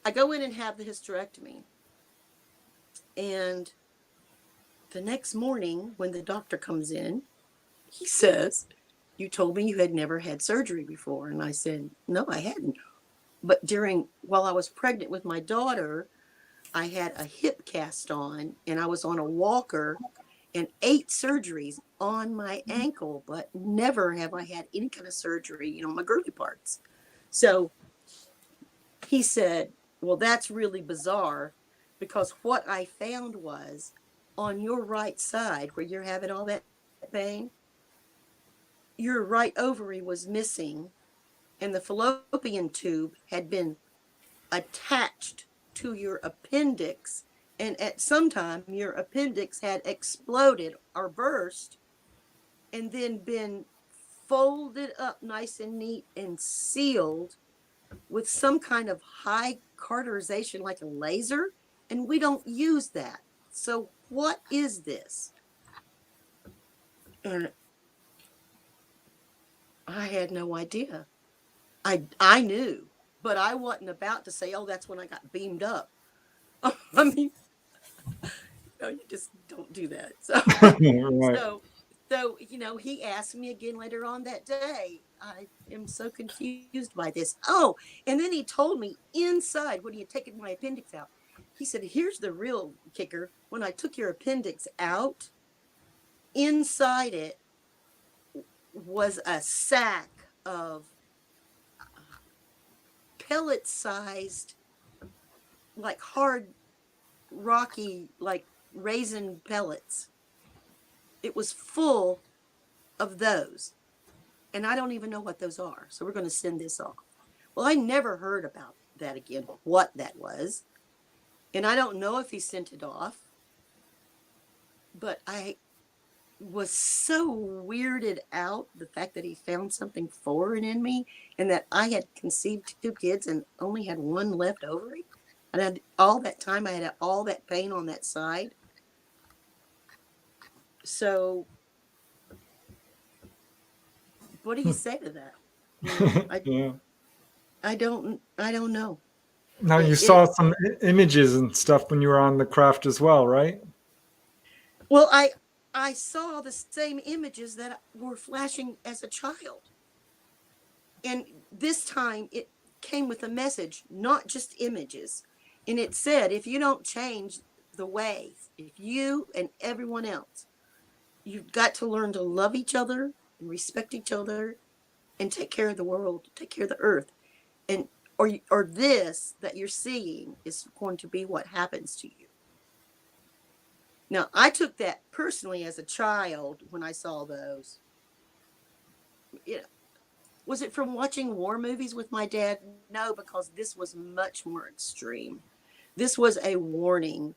I go in and have the hysterectomy, and the next morning when the doctor comes in, he says, you told me you had never had surgery before. And I said, no, I hadn't. But while I was pregnant with my daughter, I had a hip cast on, and I was on a walker, and 8 surgeries on my ankle, but never have I had any kind of surgery, my girly parts. So he said, well, that's really bizarre, because what I found was on your right side where you're having all that pain, your right ovary was missing, and the fallopian tube had been attached to your appendix. And at some time, your appendix had exploded or burst, and then been folded up nice and neat and sealed with some kind of high cauterization, like a laser. And we don't use that. So what is this? And I had no idea. I knew, but I wasn't about to say, oh, that's when I got beamed up. I mean, you just don't do that. So, Right. so he asked me again later on that day. I am so confused by this. Oh, and then he told me inside, when he had taken my appendix out, he said, here's the real kicker. When I took your appendix out, inside it was a sack of pellet-sized, like hard, rocky, like raisin pellets. It was full of those. And I don't even know what those are. So we're going to send this off. Well, I never heard about that again, what that was. And I don't know if he sent it off. But I was so weirded out, the fact that he found something foreign in me, and that I had conceived 2 kids and only had 1 left ovary. And I had all that time, I had all that pain on that side. So what do you say to that? Yeah. I don't know. Now you saw some images and stuff when you were on the craft as well, right? Well, I saw the same images that were flashing as a child. And this time it came with a message, not just images. And it said, if you don't change the ways, if you and everyone else, you've got to learn to love each other and respect each other and take care of the world, take care of the earth. And or this that you're seeing is going to be what happens to you. Now, I took that personally as a child when I saw those. You know, was it from watching war movies with my dad? No, because this was much more extreme. This was a warning,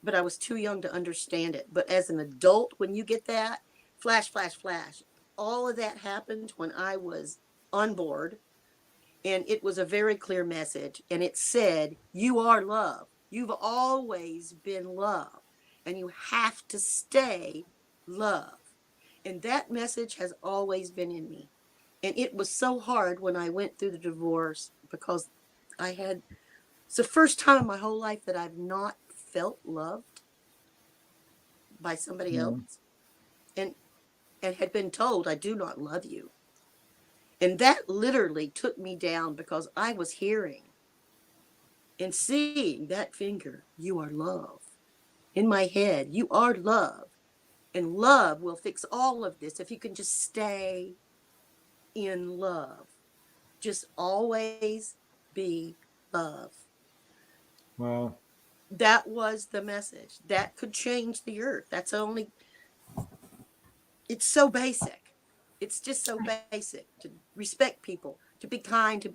but I was too young to understand it. But as an adult, when you get that, flash, flash, flash, all of that happened when I was on board. And it was a very clear message. And it said, you are love. You've always been love. And you have to stay love. And that message has always been in me. And it was so hard when I went through the divorce because it's the first time in my whole life that I've not felt loved by somebody else and had been told, I do not love you. And that literally took me down because I was hearing and seeing that finger, you are love. In my head, you are love. And love will fix all of this if you can just stay in love. Just always be love. Wow. That was the message. That could change the earth. It's so basic. It's just so basic to respect people, to be kind to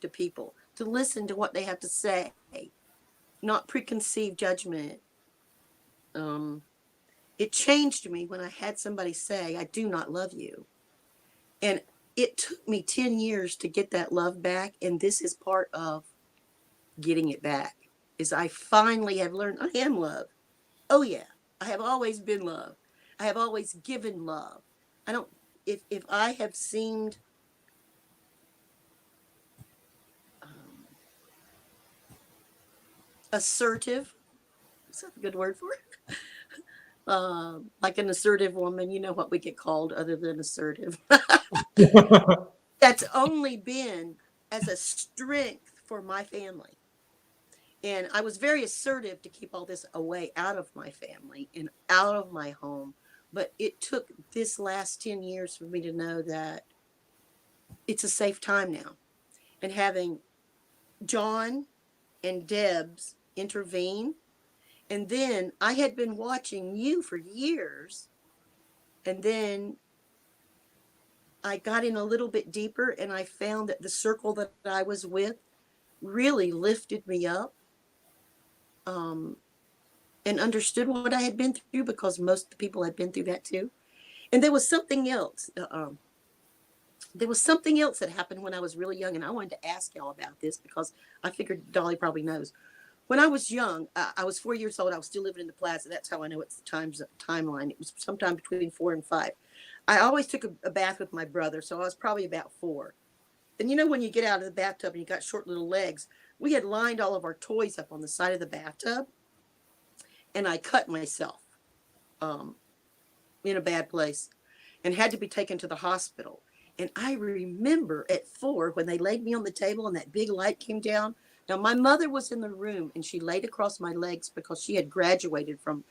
people, to listen to what they have to say, not preconceived judgment. It changed me when I had somebody say, I do not love you. And it took me 10 years to get that love back. And this is part of getting it back, is I finally have learned I am love. Oh yeah, I have always been love. I have always given love. If I have seemed assertive, is that a good word for it? Like an assertive woman, you know what we get called other than assertive. That's only been as a strength for my family. And I was very assertive to keep all this away out of my family and out of my home. But it took this last 10 years for me to know that it's a safe time now. And having John and Debz intervene. And then I had been watching you for years. And then I got in a little bit deeper and I found that the circle that I was with really lifted me up. And understood what I had been through because most of the people had been through that too. And there was something else. There was something else that happened when I was really young, and I wanted to ask y'all about this because I figured Dolly probably knows. When I was young, I was 4 years old. I was still living in the plaza. That's how I know it's the timeline. It was sometime between 4 and 5. I always took a bath with my brother, so I was probably about 4. And you know when you get out of the bathtub and you got short little legs, we had lined all of our toys up on the side of the bathtub. And I cut myself in a bad place and had to be taken to the hospital. And I remember at 4 when they laid me on the table and that big light came down. Now, my mother was in the room and she laid across my legs because she had graduated from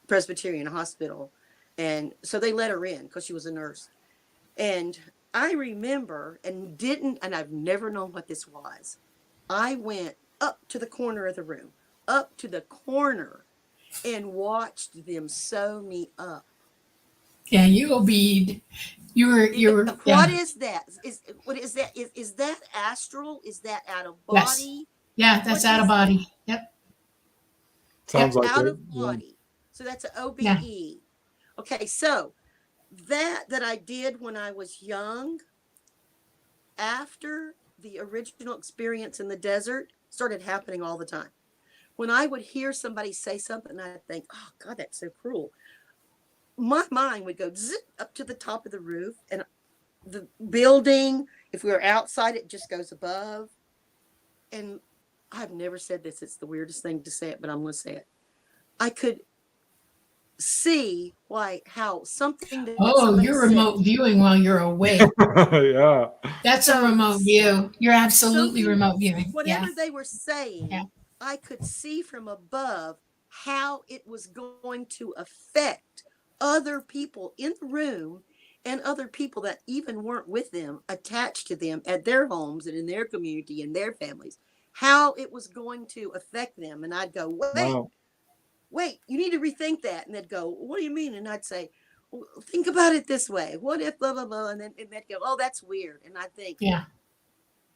Presbyterian Hospital. And so they let her in because she was a nurse. And I remember and I've never known what this was. I went up to the corner of the room, up to the corner, and watched them sew me up. Yeah, you will be. You're. What is that? Is that astral? Is that out of body? Yes. Yeah, that's out of body. Yep. Sounds like out it. of body. So that's an OBE. Yeah. Okay, so that I did when I was young, after the original experience in the desert, started happening all the time. When I would hear somebody say something, I'd think, oh, God, that's so cruel. My mind would go zip up to the top of the roof, and the building, if we were outside, it just goes above. And I've never said this. It's the weirdest thing to say it, but I'm going to say it. I could see how something that you're remote viewing while you're awake. Yeah. That's a remote view. You're absolutely remote viewing. Whatever they were saying, I could see from above how it was going to affect other people in the room and other people that even weren't with them, attached to them at their homes and in their community and their families, how it was going to affect them. And I'd go, Wow. wait, you need to rethink that. And they'd go, what do you mean? And I'd say, well, think about it this way. What if blah, blah, blah. And then they'd go, oh, that's weird. And I think, Yeah.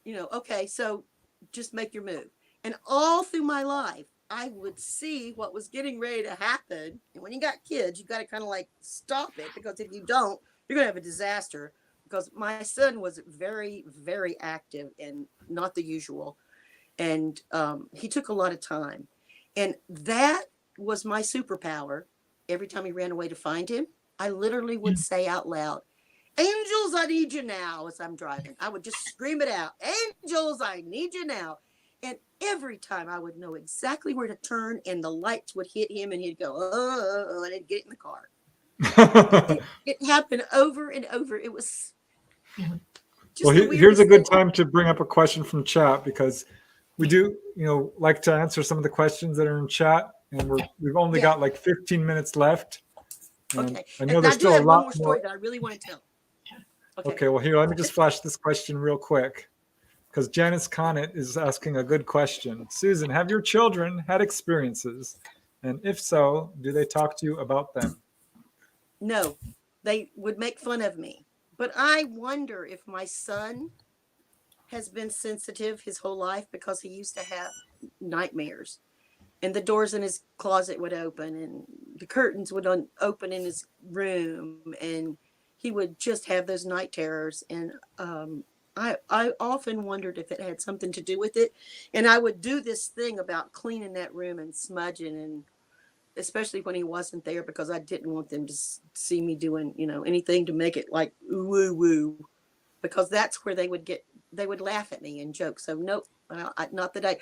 Okay, so just make your move. And all through my life, I would see what was getting ready to happen. And when you got kids, you got to kind of like stop it, because if you don't, you're going to have a disaster. Because my son was very, very active and not the usual. And he took a lot of time. And that was my superpower. Every time he ran away to find him, I literally would say out loud, angels, I need you now, as I'm driving. I would just scream it out. Angels, I need you now. And every time I would know exactly where to turn, and the lights would hit him and he'd go, oh, and he'd get in the car. It happened over and over. It was just Well, the here's a weirdest good thing. time to bring up a question from chat, because we do, like to answer some of the questions that are in chat, and we've only got like 15 minutes left. And Okay. I know And there's I do still a have one lot more story that I really want to tell. Okay, well, here, let me just flash this question real quick, because Janice Conant is asking a good question. Susan, have your children had experiences? And if so, do they talk to you about them? No, they would make fun of me. But I wonder if my son has been sensitive his whole life, because he used to have nightmares. And the doors in his closet would open, and the curtains would open in his room, and he would just have those night terrors. And I often wondered if it had something to do with it. And I would do this thing about cleaning that room and smudging, and especially when he wasn't there, because I didn't want them to see me doing, anything to make it like woo woo, because that's where they would laugh at me and joke. So nope, not that I.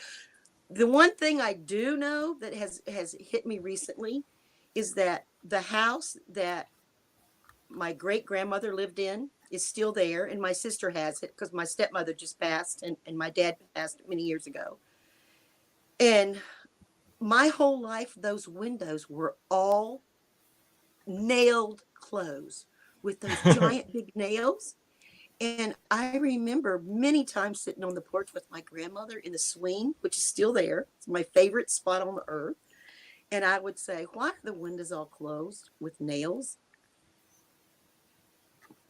The one thing I do know that has hit me recently is that the house that my great grandmother lived in is still there, and my sister has it, because my stepmother just passed, and my dad passed many years ago. And my whole life, those windows were all nailed closed with those giant big nails. And I remember many times sitting on the porch with my grandmother in the swing, which is still there. It's my favorite spot on the earth. And I would say, why are the windows all closed with nails?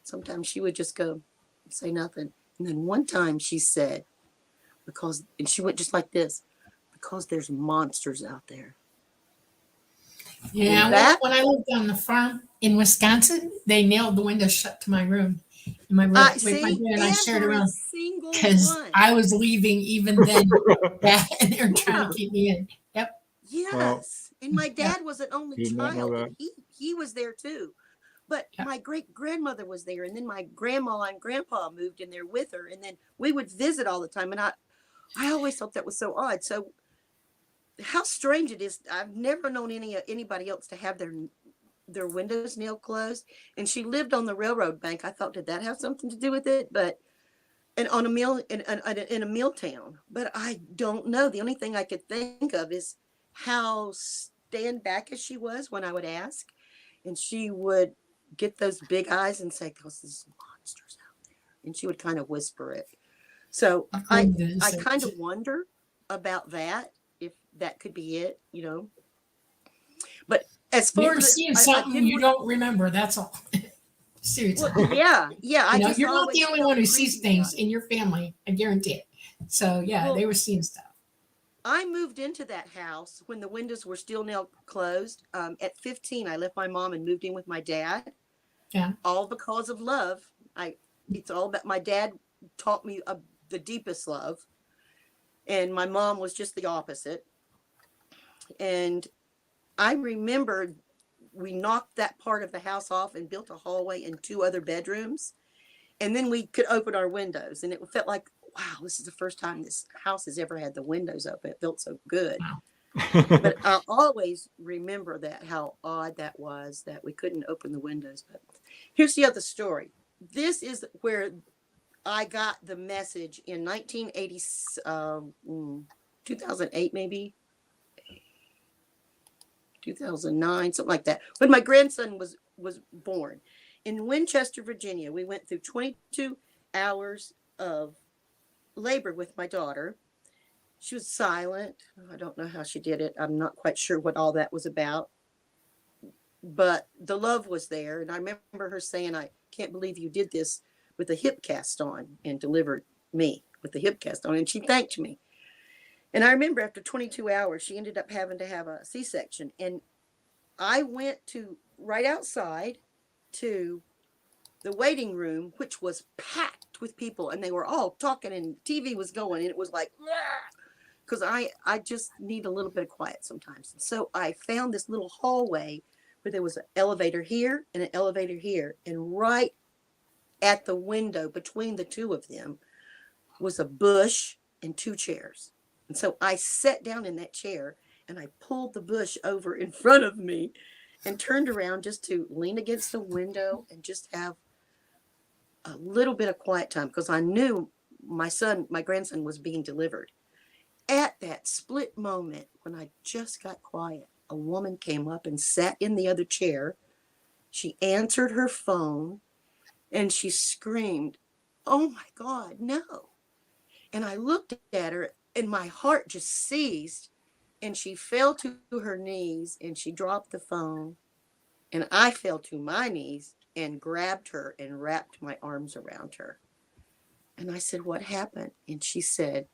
Sometimes she would just go, say nothing. And then one time she said, and she went just like this, because there's monsters out there. Yeah, when I lived on the farm in Wisconsin, they nailed the windows shut to my room. And my brother and I shared around, because I was leaving even then. And they were trying to keep me in. Yep. Yes. Wow. And my dad was an only child. And he was there too. But my great grandmother was there. And then my grandma and grandpa moved in there with her. And then we would visit all the time. And I always thought that was so odd. So how strange it is. I've never known anybody else to have their windows nailed closed. And she lived on the railroad bank. I thought, did that have something to do with it? And on a mill in a mill town. But I don't know. The only thing I could think of is how stand back as she was when I would ask. And she would get those big eyes and say, there's monsters out there. And she would kind of whisper it. So I kind of wonder about that, if that could be it, But as far as seeing something you don't remember, that's all. Seriously. Well, yeah. You're not the only one who sees things in your family. I guarantee it. So they were seeing stuff. I moved into that house when the windows were still nailed closed. At 15, I left my mom and moved in with my dad. Yeah. All because of love. It's all about, my dad taught me the deepest love. And my mom was just the opposite. And I remember we knocked that part of the house off and built a hallway and 2 other bedrooms. And then we could open our windows. And it felt like, wow, this is the first time this house has ever had the windows open. It felt so good. Wow. But I'll always remember how odd that was, that we couldn't open the windows. But here's the other story. This is where I got the message in 1980, 2008 maybe, 2009, something like that, when my grandson was born. in Winchester, Virginia. We went through 22 hours of labor with my daughter. She was silent. I don't know how she did it. I'm not quite sure what all that was about. But the love was there. And I remember her saying, I can't believe you did this with a hip cast on, and delivered me with the hip cast on. And she thanked me. And I remember after 22 hours, she ended up having to have a C-section. And I went to right outside to the waiting room, which was packed with people. And they were all talking, and TV was going. And it was like, because I just need a little bit of quiet sometimes. So I found this little hallway where there was an elevator here and an elevator here. And right at the window between the two of them was a bush and 2 chairs. And so I sat down in that chair, and I pulled the bush over in front of me and turned around just to lean against the window and just have a little bit of quiet time, because I knew my grandson was being delivered. At that split moment when I just got quiet, a woman came up and sat in the other chair. She answered her phone and she screamed, "Oh my God, no." And I looked at her and my heart just seized, and she fell to her knees and she dropped the phone, and I fell to my knees and grabbed her and wrapped my arms around her. And I said, "What happened?" And she said,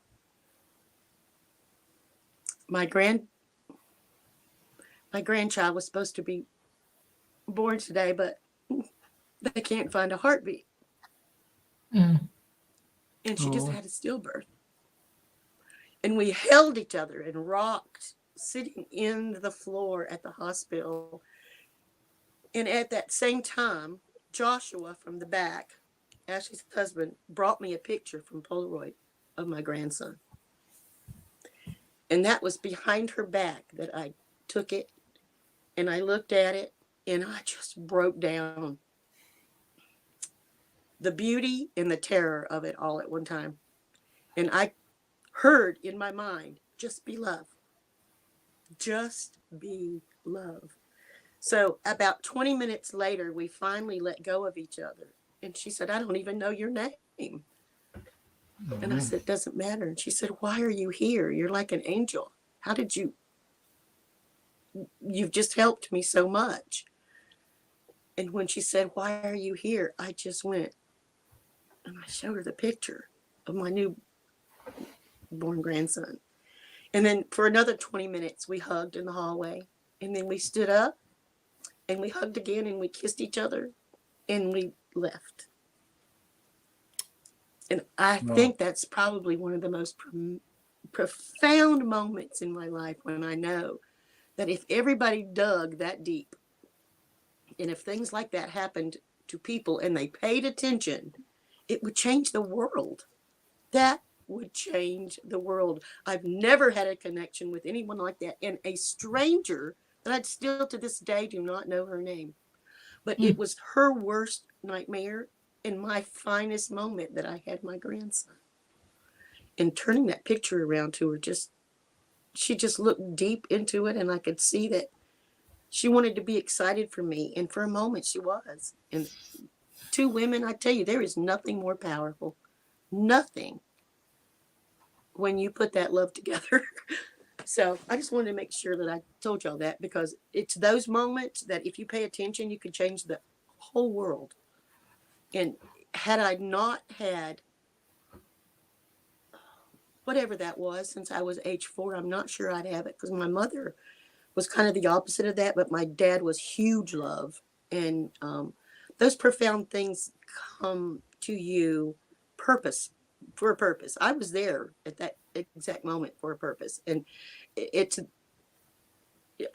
my grandchild was supposed to be born today, but they can't find a heartbeat. And she just had a stillbirth. And we held each other and rocked, sitting in the floor at the hospital. And at that same time, Joshua from the back, Ashley's husband, brought me a picture from Polaroid of my grandson. And that was behind her back that I took it. And I looked at it and I just broke down. The beauty and the terror of it all at one time. And I heard in my mind, just be love. Just be love. So about 20 minutes later, we finally let go of each other. And she said, "I don't even know your name." And I said, "It doesn't matter." And she said, "Why are you here? You're like an angel. How did you've just helped me so much." And when she said, "Why are you here?" I just went, and I showed her the picture of my newborn grandson. And then for another 20 minutes, we hugged in the hallway. And then we stood up and we hugged again and we kissed each other and we left. And I think that's probably one of the most profound moments in my life, when I know that if everybody dug that deep, and if things like that happened to people and they paid attention, it would change the world. That would change the world. I've never had a connection with anyone like that. And a stranger that I'd still to this day do not know her name. But it was her worst nightmare and my finest moment that I had my grandson. And turning that picture around to her, she just looked deep into it, and I could see that she wanted to be excited for me. And for a moment she was. And 2 women, I tell you, there is nothing more powerful. Nothing. When you put that love together. So I just wanted to make sure that I told y'all that, because it's those moments that if you pay attention, you can change the whole world. And had I not had whatever that was since I was age 4, I'm not sure I'd have it, because my mother was kind of the opposite of that, but my dad was huge love. And those profound things come to you for a purpose. I was there at that exact moment for a purpose. And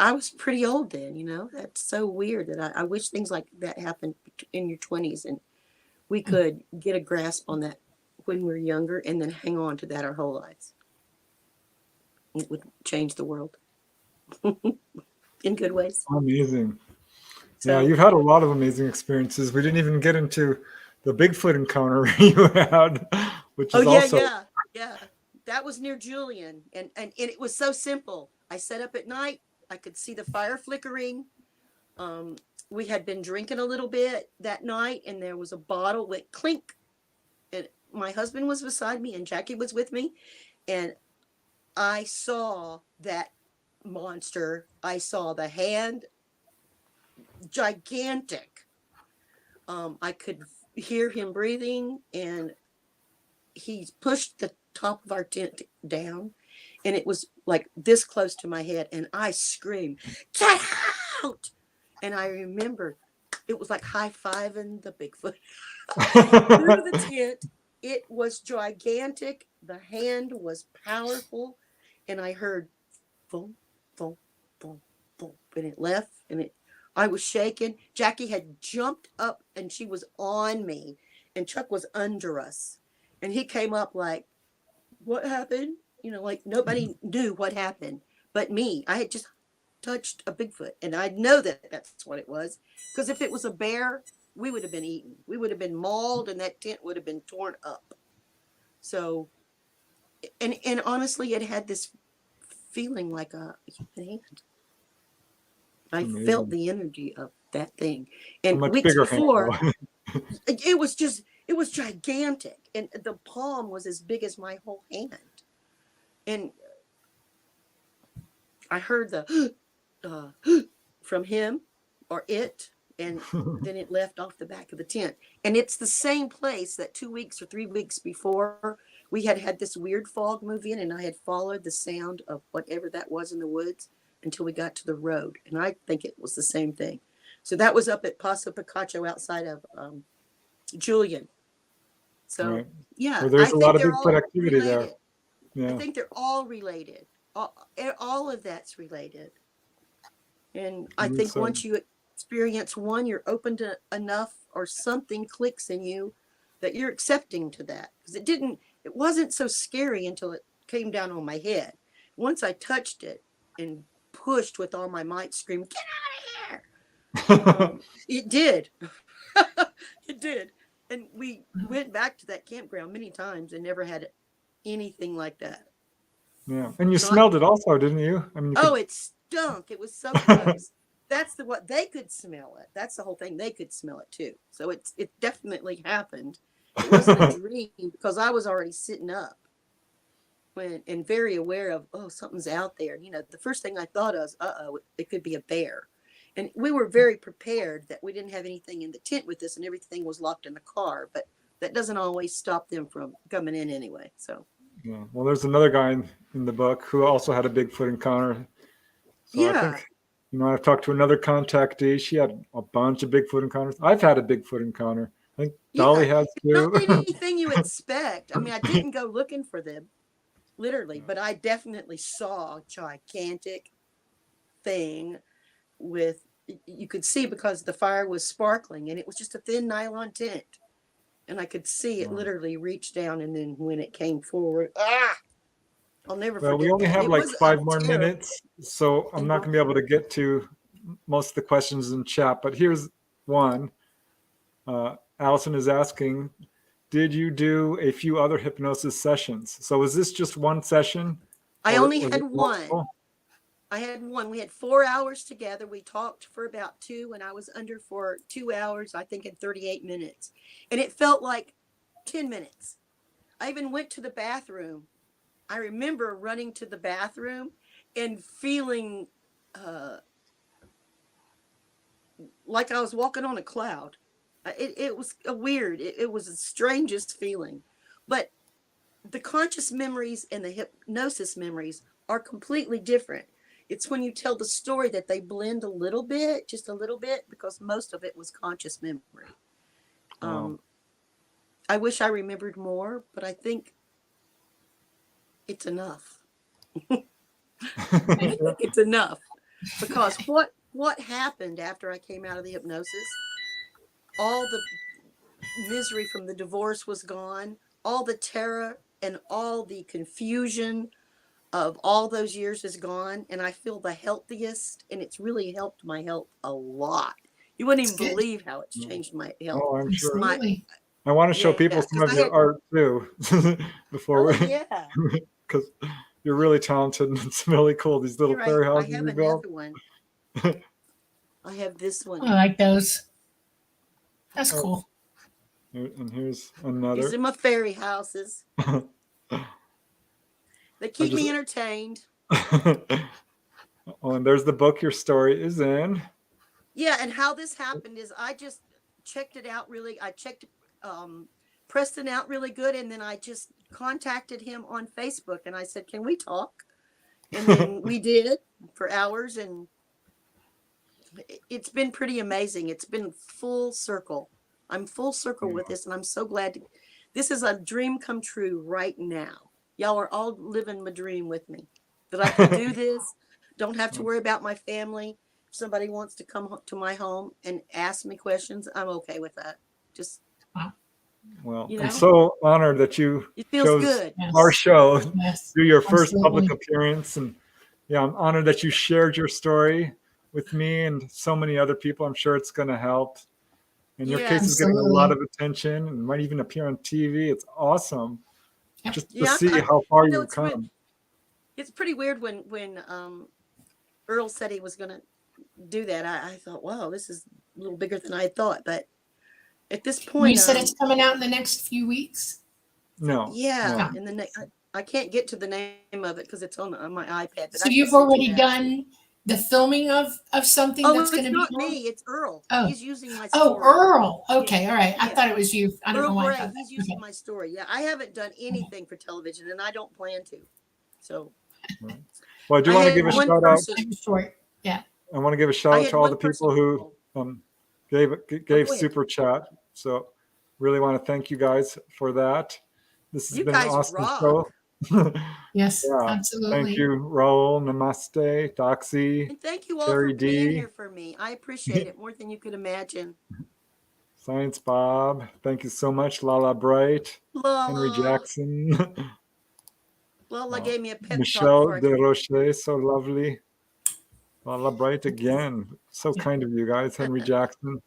I was pretty old then, That's so weird that I wish things like that happened in your 20s, and we could get a grasp on that when we're younger and then hang on to that our whole lives. It would change the world in good ways. Amazing. So, yeah, you've had a lot of amazing experiences. We didn't even get into the Bigfoot encounter you had, which is also... Yeah. That was near Julian. And it was so simple. I sat up at night. I could see the fire flickering. we had been drinking a little bit that night, and there was a bottle went clink, and my husband was beside me and Jackie was with me, and I saw that monster. I saw the hand, gigantic. I could hear him breathing, and he pushed the top of our tent down, and it was like this close to my head, and I screamed, "Get out!" And I remember it was like high-fiving the Bigfoot through the tent. It was gigantic. The hand was powerful, and I heard boom, boom, boom, boom, and it left, and I was shaking. Jackie had jumped up, and she was on me, and Chuck was under us, and he came up like, "What happened?" Like nobody knew what happened but me. I had just touched a Bigfoot, and I know that that's what it was, because if it was a bear, we would have been eaten. We would have been mauled, and that tent would have been torn up. So, and honestly, it had this feeling like a human hand. I felt the energy of that thing. And weeks before, it was gigantic, and the palm was as big as my whole hand. And I heard the from him or it, and then it left off the back of the tent. And it's the same place that 2 weeks or 3 weeks before we had this weird fog move in, and I had followed the sound of whatever that was in the woods until we got to the road. And I think it was the same thing. So that was up at Paso Picacho outside of Julian. So, yeah. Well, there's a lot of Bigfoot activity there. Yeah. I think they're all related. All of that's related. And I think once you experience one, you're open to enough, or something clicks in you that you're accepting to that. Because it wasn't so scary until it came down on my head. Once I touched it and pushed with all my might, screamed, "Get out of here!" It did. It did. And we went back to that campground many times and never had anything like that. Yeah. And you smelled it also, didn't you? I mean, it stunk. It was so gross. That's what they could smell it. That's the whole thing. They could smell it too. So it definitely happened. It wasn't a dream, because I was already sitting up and very aware of, something's out there. The first thing I thought was, it could be a bear. And we were very prepared that we didn't have anything in the tent with us, and everything was locked in the car. But that doesn't always stop them from coming in anyway. So. Yeah. Well, there's another guy in the book who also had a Bigfoot encounter. So yeah. I think, I've talked to another contactee. She had a bunch of Bigfoot encounters. I've had a Bigfoot encounter. I think Dolly has too. Not anything you expect. I mean, I didn't go looking for them, literally, but I definitely saw a gigantic thing you could see, because the fire was sparkling, and it was just a thin nylon tent. And I could see it literally reach down, and then when it came forward, I'll never forget. Well, we only have like 5 more minutes, so I'm not going to be able to get to most of the questions in chat, but here's one. Allison is asking, did you do a few other hypnosis sessions? So is this just one session? I only had one. I had one. We had 4 hours together. We talked for about 2, and I was under for 2 hours, I think, and 38 minutes. And it felt like 10 minutes. I even went to the bathroom. I remember running to the bathroom and feeling like I was walking on a cloud. It was weird. It was the strangest feeling. But the conscious memories and the hypnosis memories are completely different. It's when you tell the story that they blend a little bit, just a little bit, because most of it was conscious memory. I wish I remembered more, but I think it's enough. I think it's enough, because what happened after I came out of the hypnosis, all the misery from the divorce was gone, all the terror and all the confusion of all those years is gone, and I feel the healthiest, and it's really helped my health a lot. You wouldn't even believe how it's changed my health. Oh, I'm sure. I want to show people some of your art too before because you're really talented, and it's really cool. These little fairy houses I have you built. another one. I have this I one. like those. That's Oh. cool. And here's These another. are my fairy houses. They keep me entertained. Oh, and there's the book your story is in. Yeah, and how this happened is I just checked it out really. I checked Preston out really good, and then I just contacted him on Facebook, and I said, "Can we talk?" And then we did for hours, and it's been pretty amazing. It's been full circle. I'm full circle with this, and I'm so glad. This is a dream come true right now. Y'all are all living my dream with me. That I can do this. Don't have to worry about my family. If somebody wants to come to my home and ask me questions, I'm okay with that. Just, Well, you I'm know, so honored that you it feels chose good. our show to Yes. do your first Absolutely. public appearance. And yeah, I'm honored that you shared your story with me and so many other people. I'm sure it's going to help. And your Yeah. case is getting a Absolutely. lot of attention and might even appear on TV. It's awesome Yep. just to Yeah, see how far you know, you've come. it's pretty weird when Earl said he was going to do that. I thought, wow, this is a little bigger than I thought. But at this point, You said it's coming out in the next few weeks. No. yeah, no. in the next, I can't get to the name of it because it's on my iPad. But So I can you've send you already that. done the filming of something Oh, that's it's going to be not on? me. It's Earl. Oh. He's using my Oh, story. Earl. Okay, all right. I Yeah. thought it was you. I don't know Earl why I Gray. thought He's that. using Okay. my story. Yeah, I haven't done anything for television, and I don't plan to. So Well, I do I want to had give a one shout out. person. I'm short. Yeah. I want to give a I shout out had to all one the person. people who gave go ahead. super chat. So really want to thank you guys for that. This has You been an guys awesome rock. show. Yes, Yeah. absolutely. Thank you, Raul, Namaste, Doxy, And thank you all Terry for being D, here for me. I appreciate it more than you could imagine. Science Bob. Thank you so much, Lala Bright, Henry Lala. Jackson, Lala gave me a pep talk Michelle before I De came. Roche, so lovely. Lala Bright again. So kind of you guys, Henry Jackson.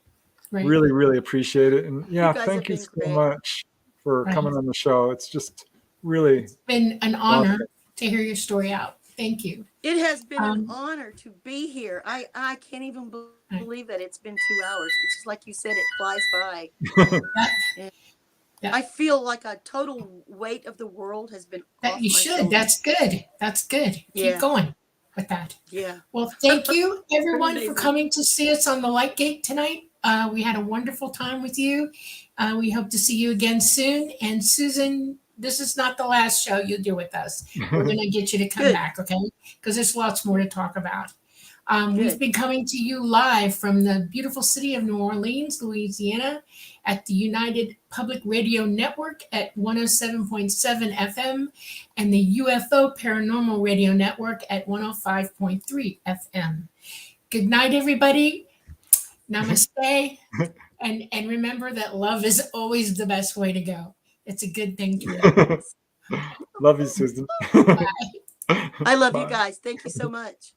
Right. Really, really appreciate it. And yeah, You guys thank have you been so great. much for Right. coming on the show. It's just really It's been an honor awesome. to hear your story out. Thank you. It has been an Um, honor to be here. I can't even believe that it's been 2 hours. It's just like you said, it flies by. That, I feel like a total weight of the world has been that off you my should. shoulders. That's good. That's good. Yeah. Keep going with that. Yeah. Well, thank you everyone for amazing. coming to see us on the Light Gate tonight. We had a wonderful time with you. We hope to see you again soon. And Susan, this is not the last show you'll do with us. We're going to get you to come Good. back, okay? Because there's lots more to talk about. Good. We've been coming to you live from the beautiful city of New Orleans, Louisiana, at the United Public Radio Network at 107.7 FM and the UFO Paranormal Radio Network at 105.3 FM. Good night, everybody. Namaste. And remember that love is always the best way to go. It's a good thing to do. Love you, Susan. Bye. I love you Bye. guys. Thank you so much.